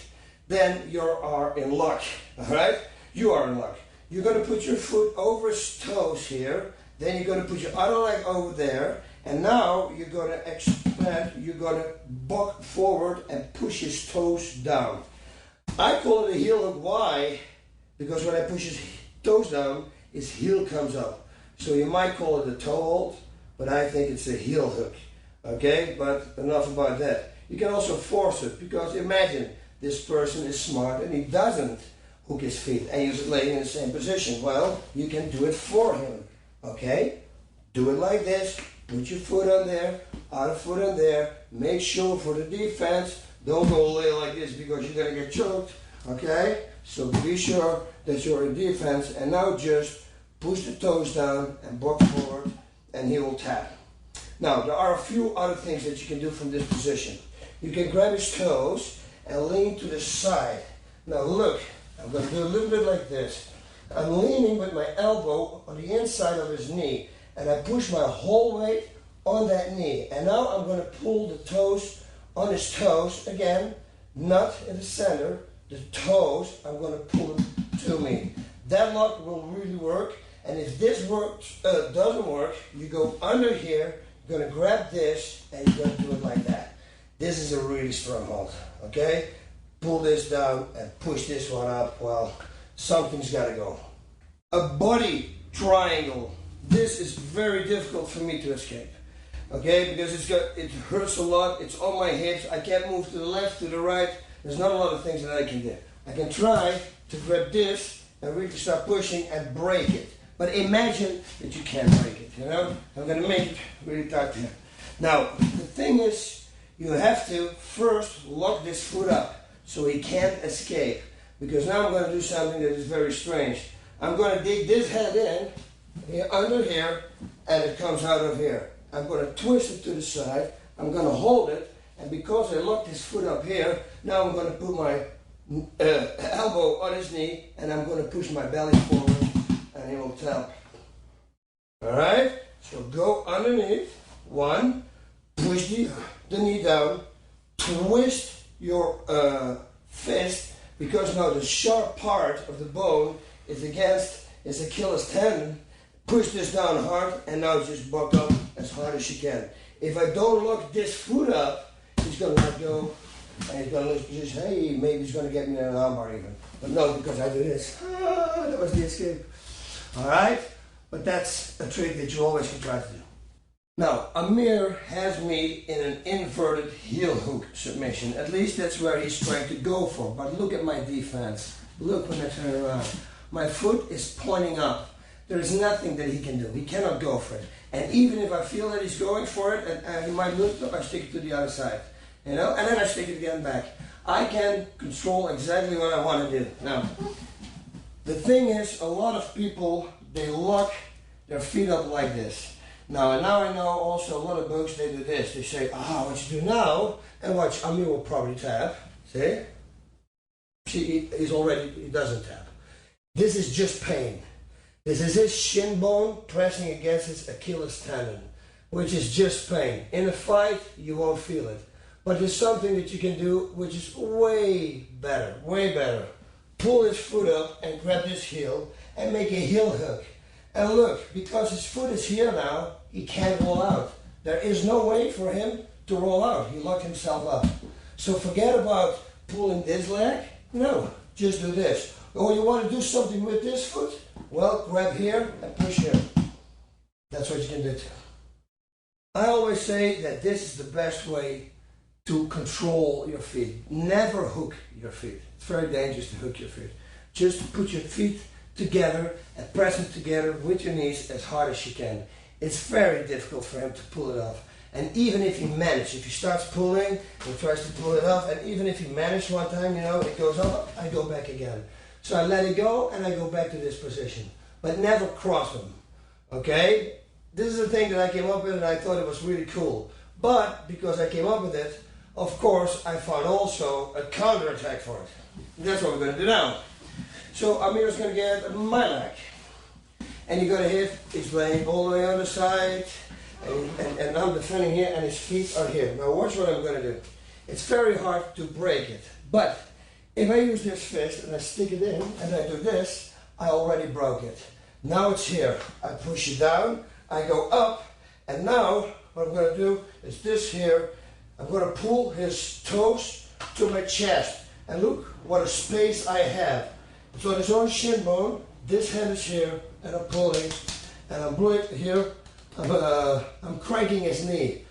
then you are in luck, all right? You are in luck. You're going to put your foot over his toes here, then you're going to put your other leg over there, and now you're going to expand, you're going to buck forward and push his toes down. I call it a heel hook. Why? Because when I push his toes down, his heel comes up. So you might call it a toe hold, but I think it's a heel hook. Okay, but enough about that. You can also force it, because imagine this person is smart and he doesn't hook his feet and he's laying in the same position. Well, you can do it for him. Okay? Do it like this. Put your foot on there, other foot on there. Make sure for the defense, don't go lay like this because you're going to get choked. Okay? So be sure that you're in defense, and now just push the toes down and buck forward and he will tap. Now, there are a few other things that you can do from this position. You can grab his toes and lean to the side. Now look, I'm going to do a little bit like this. I'm leaning with my elbow on the inside of his knee, and I push my whole weight on that knee. And now I'm going to pull the toes on his toes again, not in the center. The toes, I'm going to pull them to me. That lock will really work. And if this doesn't work, you go under here, you're going to grab this, and you're going to do it like that. This is a really strong hold, okay? Pull this down and push this one up. Well, something's got to go. A body triangle. This is very difficult for me to escape, okay? Because it hurts a lot. It's on my hips. I can't move to the left, to the right. There's not a lot of things that I can do. I can try to grab this and really start pushing and break it. But imagine that you can't break it, you know? I'm going to make it really tight here. Now, the thing is, you have to first lock this foot up so he can't escape. Because now I'm going to do something that is very strange. I'm going to dig this head in, here, under here, and it comes out of here. I'm going to twist it to the side. I'm going to hold it, and because I locked his foot up here, now I'm going to put my elbow on his knee, and I'm going to push my belly forward, and he will tap. Alright? So go underneath. One, push the knee down, twist your fist, because now the sharp part of the bone is against his Achilles tendon. Push this down hard, and now just buck up as hard as you can. If I don't lock this foot up, he's going to let go, and he's going to just, hey, maybe he's going to get me in an armbar even. But no, because I do this. Ah, that was the escape. Alright? But that's a trick that you always can try to do. Now, Amir has me in an inverted heel hook submission. At least that's where he's trying to go for. But look at my defense. Look when I turn around. My foot is pointing up. There is nothing that he can do. He cannot go for it. And even if I feel that he's going for it, and he might look up, I stick it to the other side. You know? And then I stick it again back. I can control exactly what I want to do. Now, the thing is, a lot of people, they lock their feet up like this. Now I know also a lot of books, they do this. They say, what you do now, and watch, Amir will probably tap. See? See, he doesn't tap. This is just pain. This is his shin bone pressing against his Achilles tendon, which is just pain. In a fight, you won't feel it. But there's something that you can do which is way better, way better. Pull his foot up and grab this heel and make a heel hook. And look, because his foot is here now, he can't roll out. There is no way for him to roll out. He locked himself up. So forget about pulling this leg. No, just do this. Or you want to do something with this foot? Well, grab here and push here. That's what you can do too. I always say that this is the best way to control your feet. Never hook your feet. It's very dangerous to hook your feet. Just put your feet together and press them together with your knees as hard as you can. It's very difficult for him to pull it off. And even if he manages, if he starts pulling, he tries to pull it off, and even if he manages one time, you know, it goes up, I go back again. So I let it go and I go back to this position. But never cross them. Okay? This is the thing that I came up with and I thought it was really cool. But because I came up with it, of course, I found also a counterattack for it. That's what we're going to do now. So Amir's going to get my leg. And you're going to hit, he's laying all the way on the side. And I'm defending here and his feet are here. Now watch what I'm going to do. It's very hard to break it. But if I use this fist and I stick it in and I do this, I already broke it. Now it's here. I push it down, I go up, and now what I'm going to do is this here. I'm going to pull his toes to my chest. And look what a space I have. It's on his own shin bone. This hand is here, and I'm pulling, and I'm pulling here. I'm cranking his knee.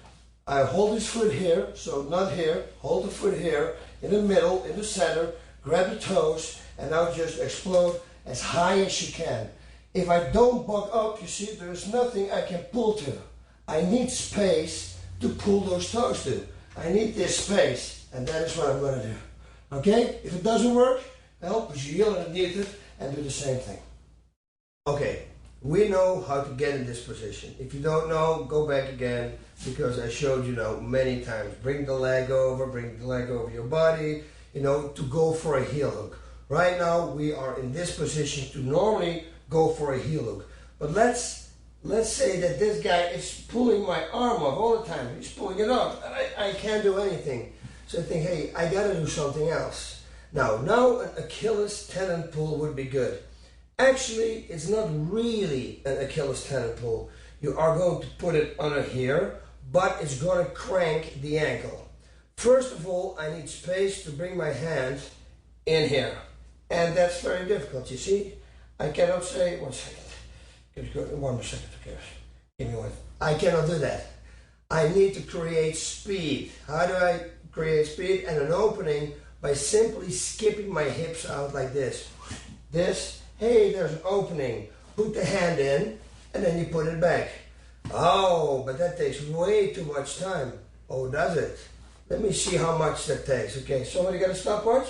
I hold his foot here, so not here. Hold the foot here, in the middle, in the center. Grab the toes, and now just explode as high as you can. If I don't buck up, you see, there's nothing I can pull to. I need space to pull those toes to. I need this space, and that is what I'm going to do. Okay? If it doesn't work, well, put your heel underneath it and do the same thing. Okay, we know how to get in this position. If you don't know, go back again, because I showed you now many times. Bring the leg over your body, you know, to go for a heel hook. Right now, we are in this position to normally go for a heel hook. But let's let's say that this guy is pulling my arm off all the time. He's pulling it off, and I can't do anything. So I think, hey, I gotta do something else. Now an Achilles tendon pull would be good. Actually, it's not really an Achilles tendon pull. You are going to put it under here, but it's going to crank the ankle. First of all, I need space to bring my hand in here. And that's very difficult, you see? I cannot say, 1 second. 1 more second, okay. Give me one. I cannot do that. I need to create speed. How do I create speed? And an opening by simply skipping my hips out like this. This, hey, there's an opening. Put the hand in, and then you put it back. Oh, but that takes way too much time. Oh, does it? Let me see how much that takes. Okay, somebody got a stopwatch?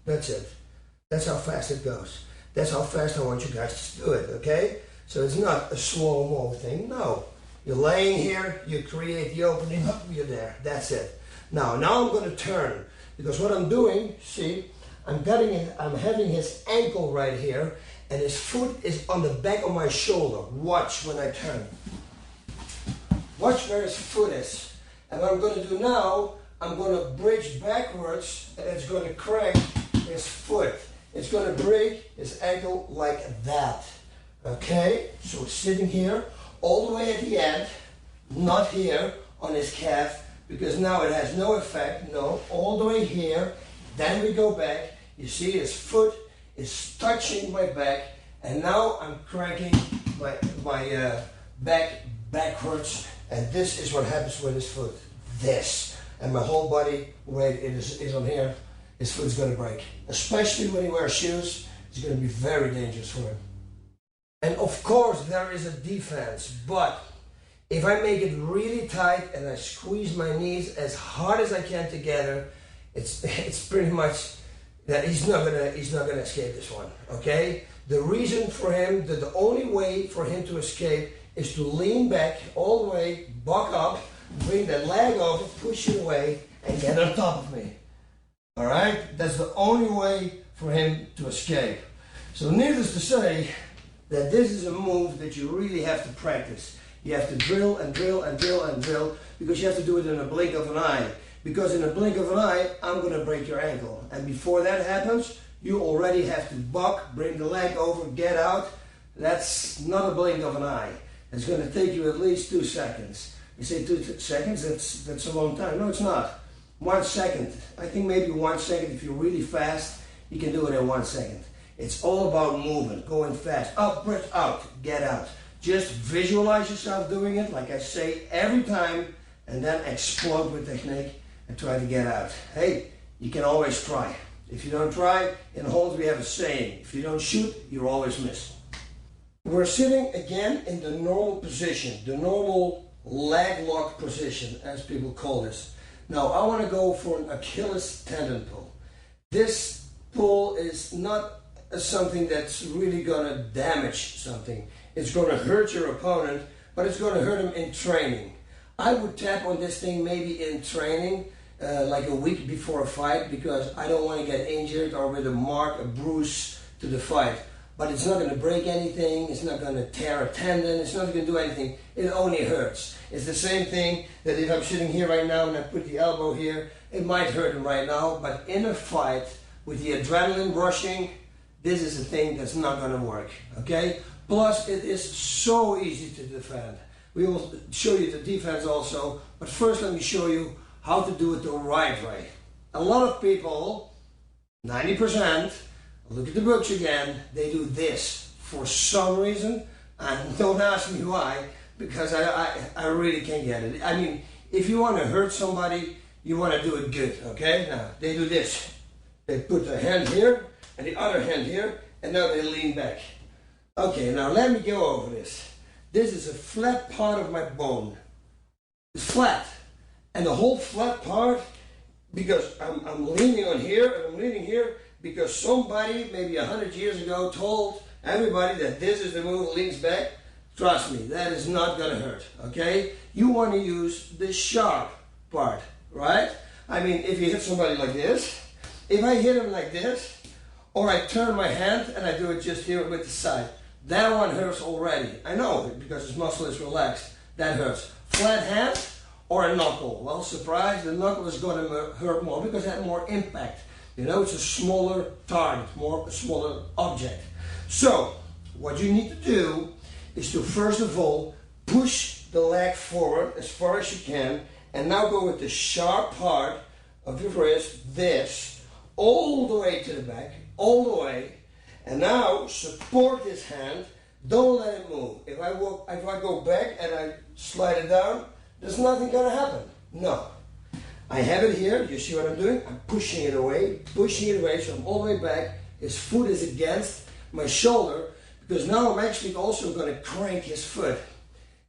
That's it. That's how fast it goes. That's how fast I want you guys to do it, okay? So it's not a slow-mo thing, no. You're laying here, you create the opening, up, you're there. That's it. Now I'm going to turn, because what I'm doing, see, I'm having his ankle right here, and his foot is on the back of my shoulder. Watch when I turn. Watch where his foot is. And what I'm going to do now, I'm going to bridge backwards, and it's going to crank his foot. It's going to break his ankle like that. Okay? So it's sitting here, all the way at the end, not here on his calf, because now it has no effect. No, all the way here. Then we go back. You see his foot is touching my back, and now I'm cranking my back backwards, and this is what happens with his foot. This. And my whole body weight is on here. His foot's going to break. Especially when he wears shoes, it's going to be very dangerous for him. And of course there is a defense, but if I make it really tight and I squeeze my knees as hard as I can together, it's pretty much that he's not gonna escape this one. Okay? The reason for him, the only way for him to escape is to lean back all the way, buck up, bring the leg over, push it away, and get on top of me. All right? That's the only way for him to escape. So needless to say, that this is a move that you really have to practice. You have to drill and drill and drill and drill, because you have to do it in a blink of an eye. Because in a blink of an eye, I'm going to break your ankle. And before that happens, you already have to buck, bring the leg over, get out. That's not a blink of an eye. It's going to take you at least 2 seconds. You say 2 seconds? That's a long time. No, it's not. 1 second. I think maybe 1 second. If you're really fast, you can do it in 1 second. It's all about movement, going fast. Up, breath, out, get out. Just visualize yourself doing it, like I say every time, and then explode with technique and try to get out. Hey, you can always try. If you don't try, in holds we have a saying, if you don't shoot, you always miss. We're sitting again in the normal position, the normal leg lock position, as people call this. Now I want to go for an Achilles tendon pull. This pull is not something that's really going to damage something. It's going to hurt your opponent, but it's going to hurt him in training. I would tap on this thing maybe in training, like a week before a fight, because I don't want to get injured or with a mark, a bruise to the fight. But it's not going to break anything, it's not going to tear a tendon, it's not going to do anything. It only hurts. It's the same thing that if I'm sitting here right now and I put the elbow here, it might hurt him right now, but in a fight, with the adrenaline rushing, this is a thing that's not going to work, okay? Plus, it is so easy to defend. We will show you the defense also, but first let me show you how to do it the right way. A lot of people, 90%, look at the books again, they do this for some reason, and don't ask me why, because I really can't get it. I mean, if you want to hurt somebody, you want to do it good, okay? Now, they do this. They put the hand here, and the other hand here, and now they lean back. Okay, now let me go over this. This is a flat part of my bone. It's flat. And the whole flat part, because I'm leaning on here, and I'm leaning here, because somebody, maybe 100 years ago, told everybody that this is the move, leans back. Trust me, that is not gonna hurt, okay? You wanna use the sharp part, right? I mean, if you hit somebody like this, if I hit him like this, or I turn my hand and I do it just here with the side, That one hurts already. I know, because his muscle is relaxed. That hurts. Flat hand or a knuckle. Well, surprise, the knuckle is going to hurt more because it had more impact. You know, it's a smaller target, a smaller object. So, what you need to do is to first of all push the leg forward as far as you can, and now go with the sharp part of your wrist, this, all the way to the back, all the way, and now support this hand, don't let it move. If I go back and I slide it down, there's nothing gonna happen. No. I have it here, you see what I'm doing? I'm pushing it away, so I'm all the way back. His foot is against my shoulder, because now I'm actually also gonna crank his foot.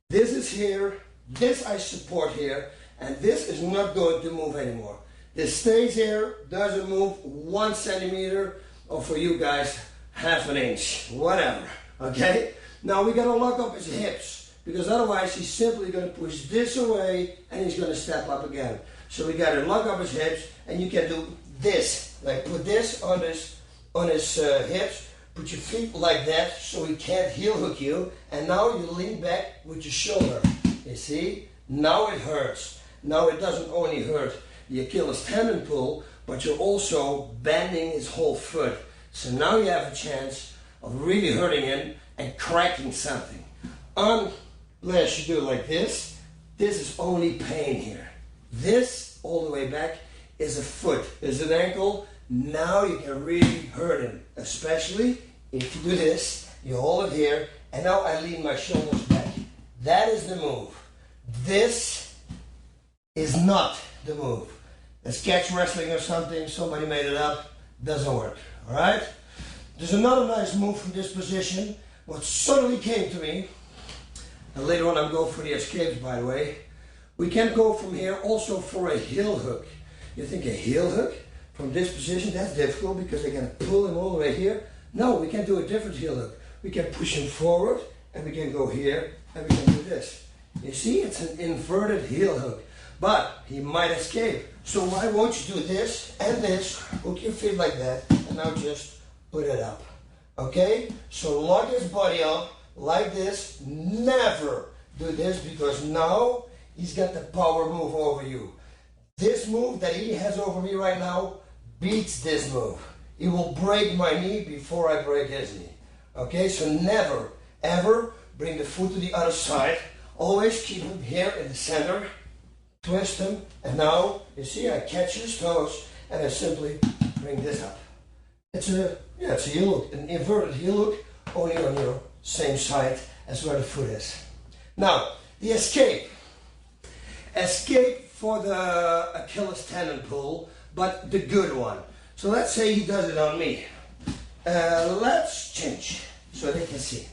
This is here, this I support here, and this is not going to move anymore. This stays here, doesn't move 1 centimeter, or for you guys, ½ an inch, whatever, okay? Now we gotta lock up his hips, because otherwise he's simply gonna push this away, and he's gonna step up again. So we gotta lock up his hips, and you can do this, like put this on his hips, put your feet like that, so he can't heel hook you, and now you lean back with your shoulder, you see? Now it hurts. Now it doesn't only hurt the Achilles tendon pull, but you're also bending his whole foot. So now you have a chance of really hurting him and cracking something. Unless you do it like this is only pain here. This, all the way back, is a foot, is an ankle. Now you can really hurt him, especially if you do this, you hold it here, and now I lean my shoulders back. That is the move. This is not the move. It's catch wrestling or something, somebody made it up, doesn't work, all right? There's another nice move from this position, what suddenly came to me, and later on I'm going for the escapes, by the way. We can go from here also for a heel hook. You think a heel hook from this position, that's difficult because I can pull him all the way here. No, we can do a different heel hook. We can push him forward, and we can go here, and we can do this. You see, it's an inverted heel hook. But he might escape. So why won't you do this and this, hook your feet like that, and now just put it up. Okay? So lock his body up like this. Never do this, because now he's got the power move over you. This move that he has over me right now beats this move. He will break my knee before I break his knee. Okay? So never, ever bring the foot to the other side. Always keep him here in the center. Twist him, and now, you see, I catch his toes, and I simply bring this up. It's a heel hook, an inverted heel hook, only on your same side as where the foot is. Now, the escape. Escape for the Achilles tendon pull, but the good one. So let's say he does it on me. Let's change, so they can see.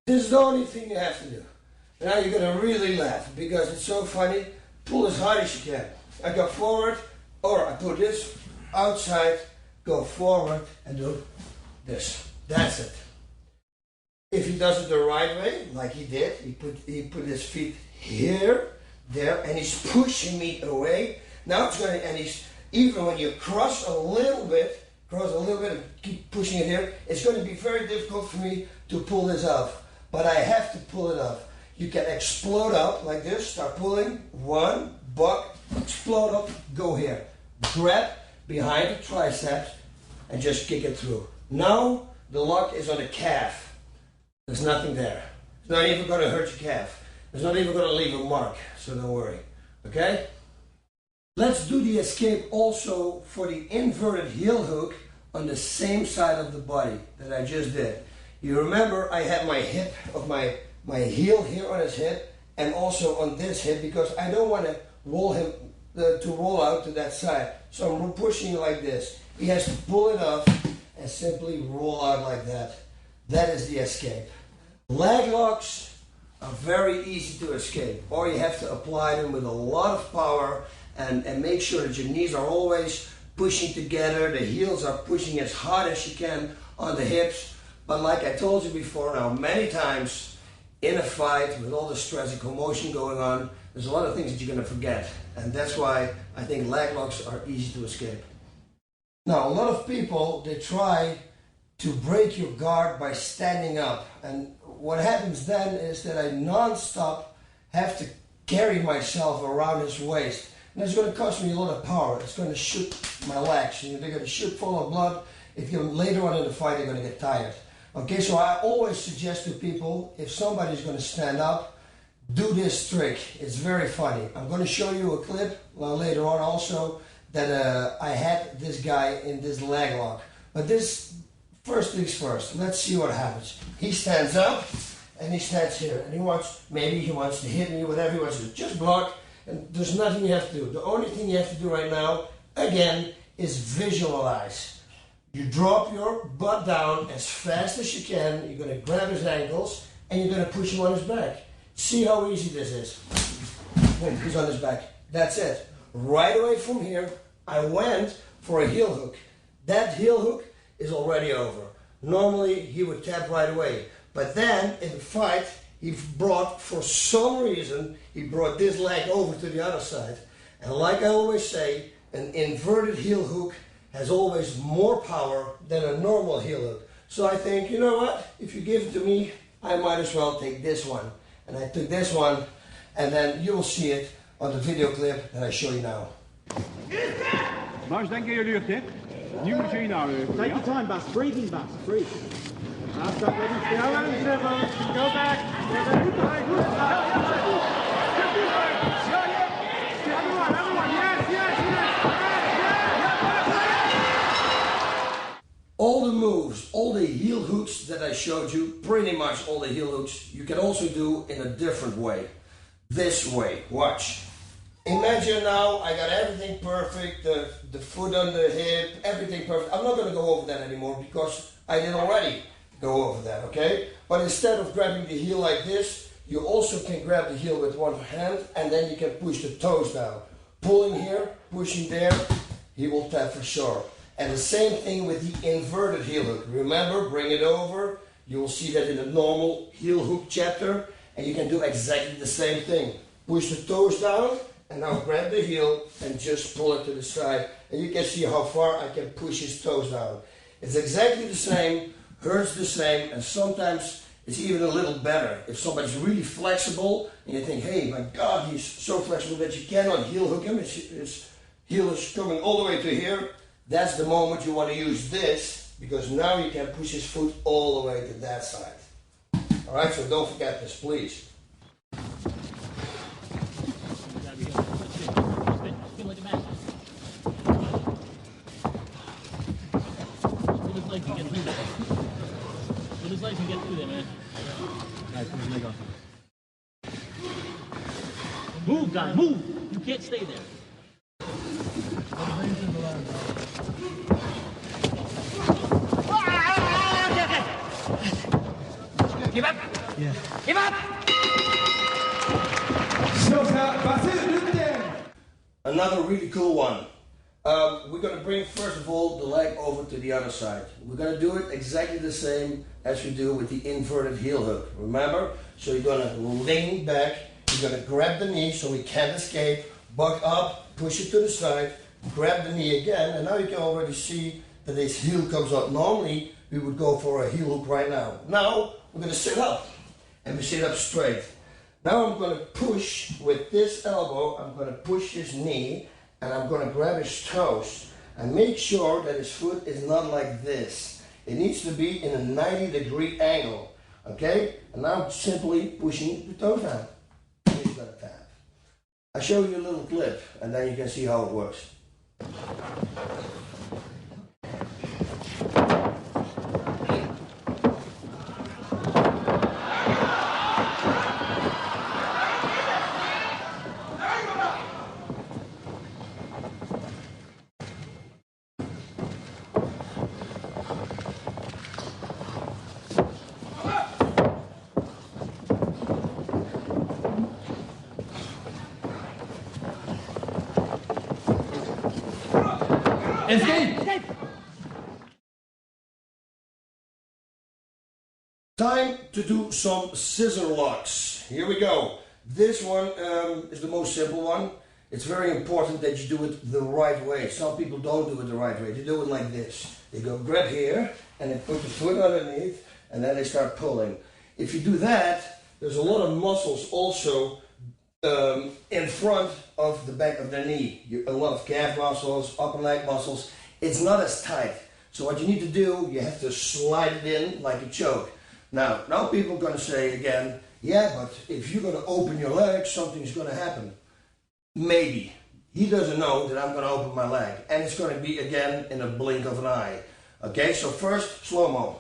This is the only thing you have to do. Now you're going to really laugh, because it's so funny. Pull as hard as you can. I go forward, or I put this outside, go forward, and do this. That's it. If he does it the right way, like he did, he put his feet here, there, and he's pushing me away. Now it's going to, and he's, even when you cross a little bit, and keep pushing it here, it's going to be very difficult for me to pull this off. But I have to pull it off. You can explode up like this, start pulling, one, buck, explode up, go here. Grab behind the triceps and just kick it through. Now the lock is on the calf. There's nothing there. It's not even going to hurt your calf. It's not even going to leave a mark, so don't worry. Okay? Let's do the escape also for the inverted heel hook on the same side of the body that I just did. You remember I had my hip of my heel here on his hip, and also on this hip, because I don't want to roll him to roll out to that side. So I'm pushing like this. He has to pull it off and simply roll out like that. That is the escape. Leg locks are very easy to escape, or you have to apply them with a lot of power and make sure that your knees are always pushing together, the heels are pushing as hard as you can on the hips. But like I told you before now many times, in a fight with all the stress and commotion going on, there's a lot of things that you're going to forget. And that's why I think leg locks are easy to escape. Now, a lot of people, they try to break your guard by standing up. And what happens then is that I non-stop have to carry myself around his waist. And it's going to cost me a lot of power. It's going to shoot my legs. And they're going to shoot full of blood. If you later on in the fight, they're going to get tired. Okay, so I always suggest to people, if somebody's going to stand up, do this trick. It's very funny. I'm going to show you a clip later on also that I had this guy in this leg lock. But this, first things first, let's see what happens. He stands up and he stands here and maybe he wants to hit me, whatever he wants to do. Just block, and there's nothing you have to do. The only thing you have to do right now, again, is visualize. You drop your butt down as fast as you can. You're going to grab his ankles and you're going to push him on his back. See how easy this is. Boom, he's on his back. That's it. Right away from here, I went for a heel hook. That heel hook is already over. Normally, he would tap right away. But then, in the fight, he brought, for some reason, he brought this leg over to the other side. And like I always say, an inverted heel hook has always more power than a normal heel hook. So I think, you know what? If you give it to me, I might as well take this one. And I took this one, and then you will see it on the video clip that I show you now. Lars, denk aan je lucht, hè? Nu moet je inhouden. Take your time, Bas. Breathing, Bas. Breathe. Now stop letting go back. All the moves, all the heel hooks that I showed you, pretty much all the heel hooks, you can also do in a different way. This way, watch. Imagine now I got everything perfect, the foot on the hip, everything perfect. I'm not going to go over that anymore because I did already go over that, okay? But instead of grabbing the heel like this, you also can grab the heel with one hand and then you can push the toes down. Pulling here, pushing there, he will tap for sure. And the same thing with the inverted heel hook. Remember, bring it over. You will see that in the normal heel hook chapter. And you can do exactly the same thing. Push the toes down and now grab the heel and just pull it to the side. And you can see how far I can push his toes down. It's exactly the same, hurts the same, and sometimes it's even a little better. If somebody's really flexible and you think, hey, my God, he's so flexible that you cannot heel hook him. His heel is coming all the way to here. That's the moment you want to use this, because now you can push his foot all the way to that side. Alright, so don't forget this, please. Legs and get through there, man. Nice, put his leg off. Move, guy, move! You can't stay there. Give up! Yeah. Give up! Another really cool one. We're going to bring, first of all, the leg over to the other side. We're going to do it exactly the same as we do with the inverted heel hook. Remember? So you're going to lean back, you're going to grab the knee so he can't escape, buck up, push it to the side, grab the knee again, and now you can already see that his heel comes up. Normally, we would go for a heel hook right now. Now, we're going to sit up, and we sit up straight. Now I'm going to push with this elbow, I'm going to push his knee, and I'm going to grab his toes and make sure that his foot is not like this. It needs to be in a 90-degree angle, okay? And now I'm simply pushing the toes down. He's going to tap. I'll show you a little clip and then you can see how it works. Escape! Time to do some scissor locks. Here we go. This one is the most simple one. It's very important that you do it the right way. Some people don't do it the right way. They do it like this. They go grab here and they put the foot underneath, and then they start pulling. If you do that, there's a lot of muscles also in front of the back of the knee. A lot of calf muscles, upper leg muscles. It's not as tight. So what you need to do, you have to slide it in like a choke. Now people are going to say again, yeah, but if you're going to open your leg, something's going to happen. Maybe. He doesn't know that I'm going to open my leg. And it's going to be again in a blink of an eye. Okay, so first, slow-mo.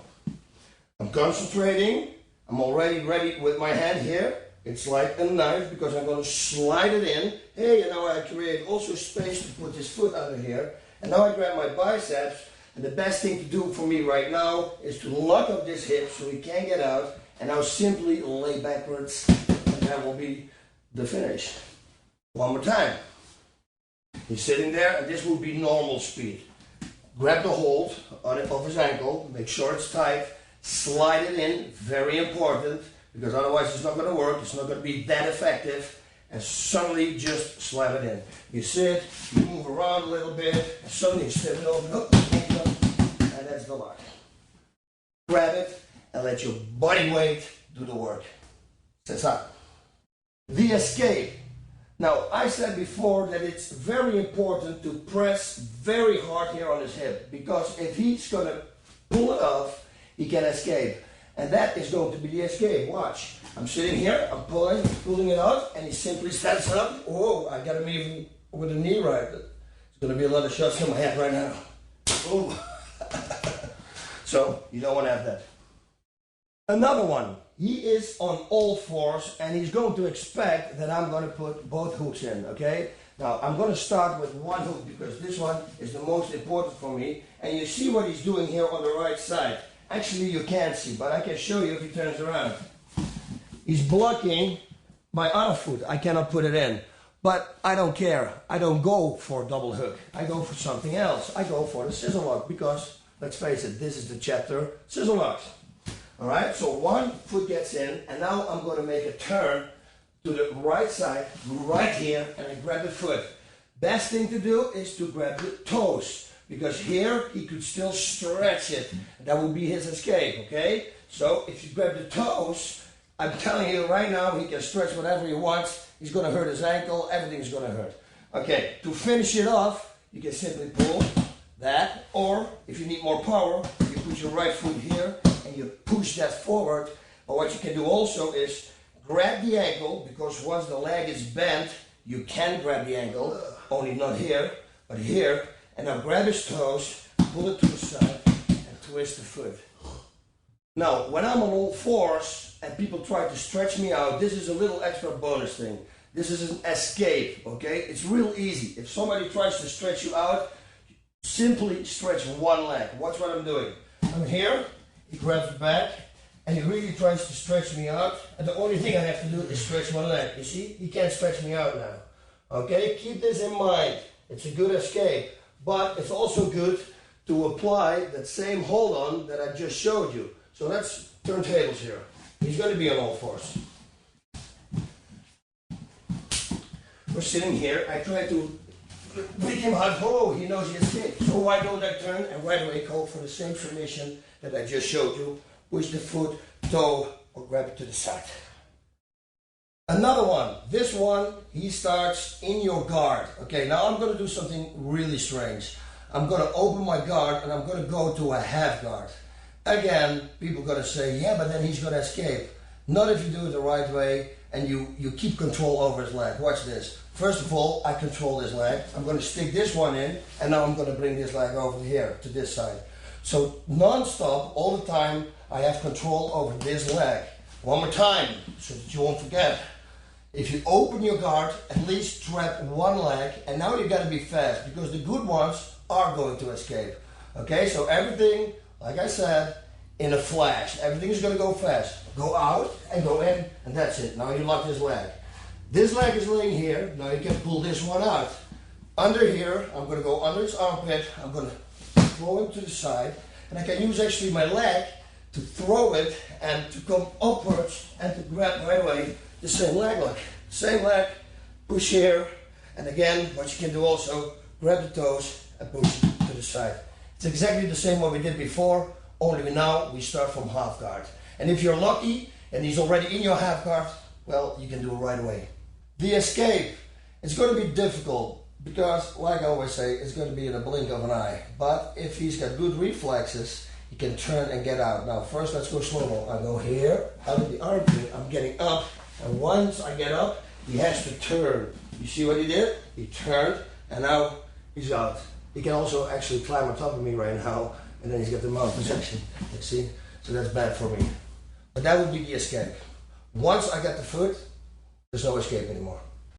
I'm concentrating. I'm already ready with my hand here. It's like a knife because I'm going to slide it in. Hey, and now I create also space to put this foot under here. And now I grab my biceps. And the best thing to do for me right now is to lock up this hip so he can't get out. And now simply lay backwards. And that will be the finish. One more time. He's sitting there and this will be normal speed. Grab the hold of his ankle. Make sure it's tight. Slide it in. Very important. Because otherwise it's not going to work. It's not going to be that effective. And suddenly just slap it in. You sit, you move around a little bit, and suddenly you step it over, and that's the lock. Grab it and let your body weight do the work. C'est ça. The escape. Now, I said before that it's very important to press very hard here on his hip, because if he's going to pull it off, he can escape. And that is going to be the escape. Watch. I'm sitting here, I'm pulling it out, and he simply stands up. Whoa, I got him even with a knee right. There's going to be a lot of shots in my head right now. Oh. So, you don't want to have that. Another one. He is on all fours, and he's going to expect that I'm going to put both hooks in, okay? Now, I'm going to start with one hook, because this one is the most important for me. And you see what he's doing here on the right side. Actually, you can't see, but I can show you if he turns around. He's blocking my other foot. I cannot put it in. But I don't care. I don't go for a double hook. I go for something else. I go for the scissor lock because, let's face it, this is the chapter scissor locks. Alright, so one foot gets in, and now I'm going to make a turn to the right side, right here, and I grab the foot. Best thing to do is to grab the toes. Because here he could still stretch it. That will be his escape, okay? So if you grab the toes, I'm telling you right now, he can stretch whatever he wants. He's going to hurt his ankle. Everything's going to hurt. Okay, to finish it off, you can simply pull that. Or if you need more power, you put your right foot here and you push that forward. But what you can do also is grab the ankle, because once the leg is bent, you can grab the ankle. Only not here, but here. And now grab his toes, pull it to the side, and twist the foot. Now, when I'm on all fours and people try to stretch me out, this is a little extra bonus thing. This is an escape, okay? It's real easy. If somebody tries to stretch you out, simply stretch one leg. Watch what I'm doing. I'm here, he grabs the back, and he really tries to stretch me out. And the only thing I have to do is stretch one leg. You see? He can't stretch me out now. Okay? Keep this in mind. It's a good escape. But it's also good to apply that same hold on that I just showed you. So let's turn tables here. He's going to be on all fours. We're sitting here. I try to make him hard. Oh, he knows he escaped. So why don't I turn and right away call for the same formation that I just showed you. Push the foot, toe, or grab it to the side. Another one. This one, he starts in your guard. Okay, now I'm going to do something really strange. I'm going to open my guard and I'm going to go to a half guard. Again, people are going to say, yeah, but then he's going to escape. Not if you do it the right way and you keep control over his leg. Watch this. First of all, I control this leg. I'm going to stick this one in, and now I'm going to bring this leg over here to this side. So non-stop, all the time, I have control over this leg. One more time, so that you won't forget. If you open your guard, at least trap one leg, and now you got to be fast, because the good ones are going to escape. Okay, so everything, like I said, in a flash. Everything is going to go fast. Go out and go in, and that's it. Now you lock this leg. This leg is laying here. Now you can pull this one out. Under here, I'm going to go under his armpit. I'm going to throw him to the side, and I can use actually my leg to throw it and to come upwards and to grab right away the same leg lock. Same leg, push here, and again, what you can do also, grab the toes and push to the side. It's exactly the same what we did before, only now we start from half guard. And if you're lucky and he's already in your half guard, well, you can do it right away. The escape, it's going to be difficult because, like I always say, it's going to be in a blink of an eye. But if he's got good reflexes, he can turn and get out. Now, first let's go slow-mo. I go here, out of the armpit, I'm getting up, and once I get up, he has to turn. You see what he did? He turned, and now he's out. He can also actually climb on top of me right now, and then he's got the mount position. You see? So that's bad for me. But that would be the escape. Once I get the foot, there's no escape anymore.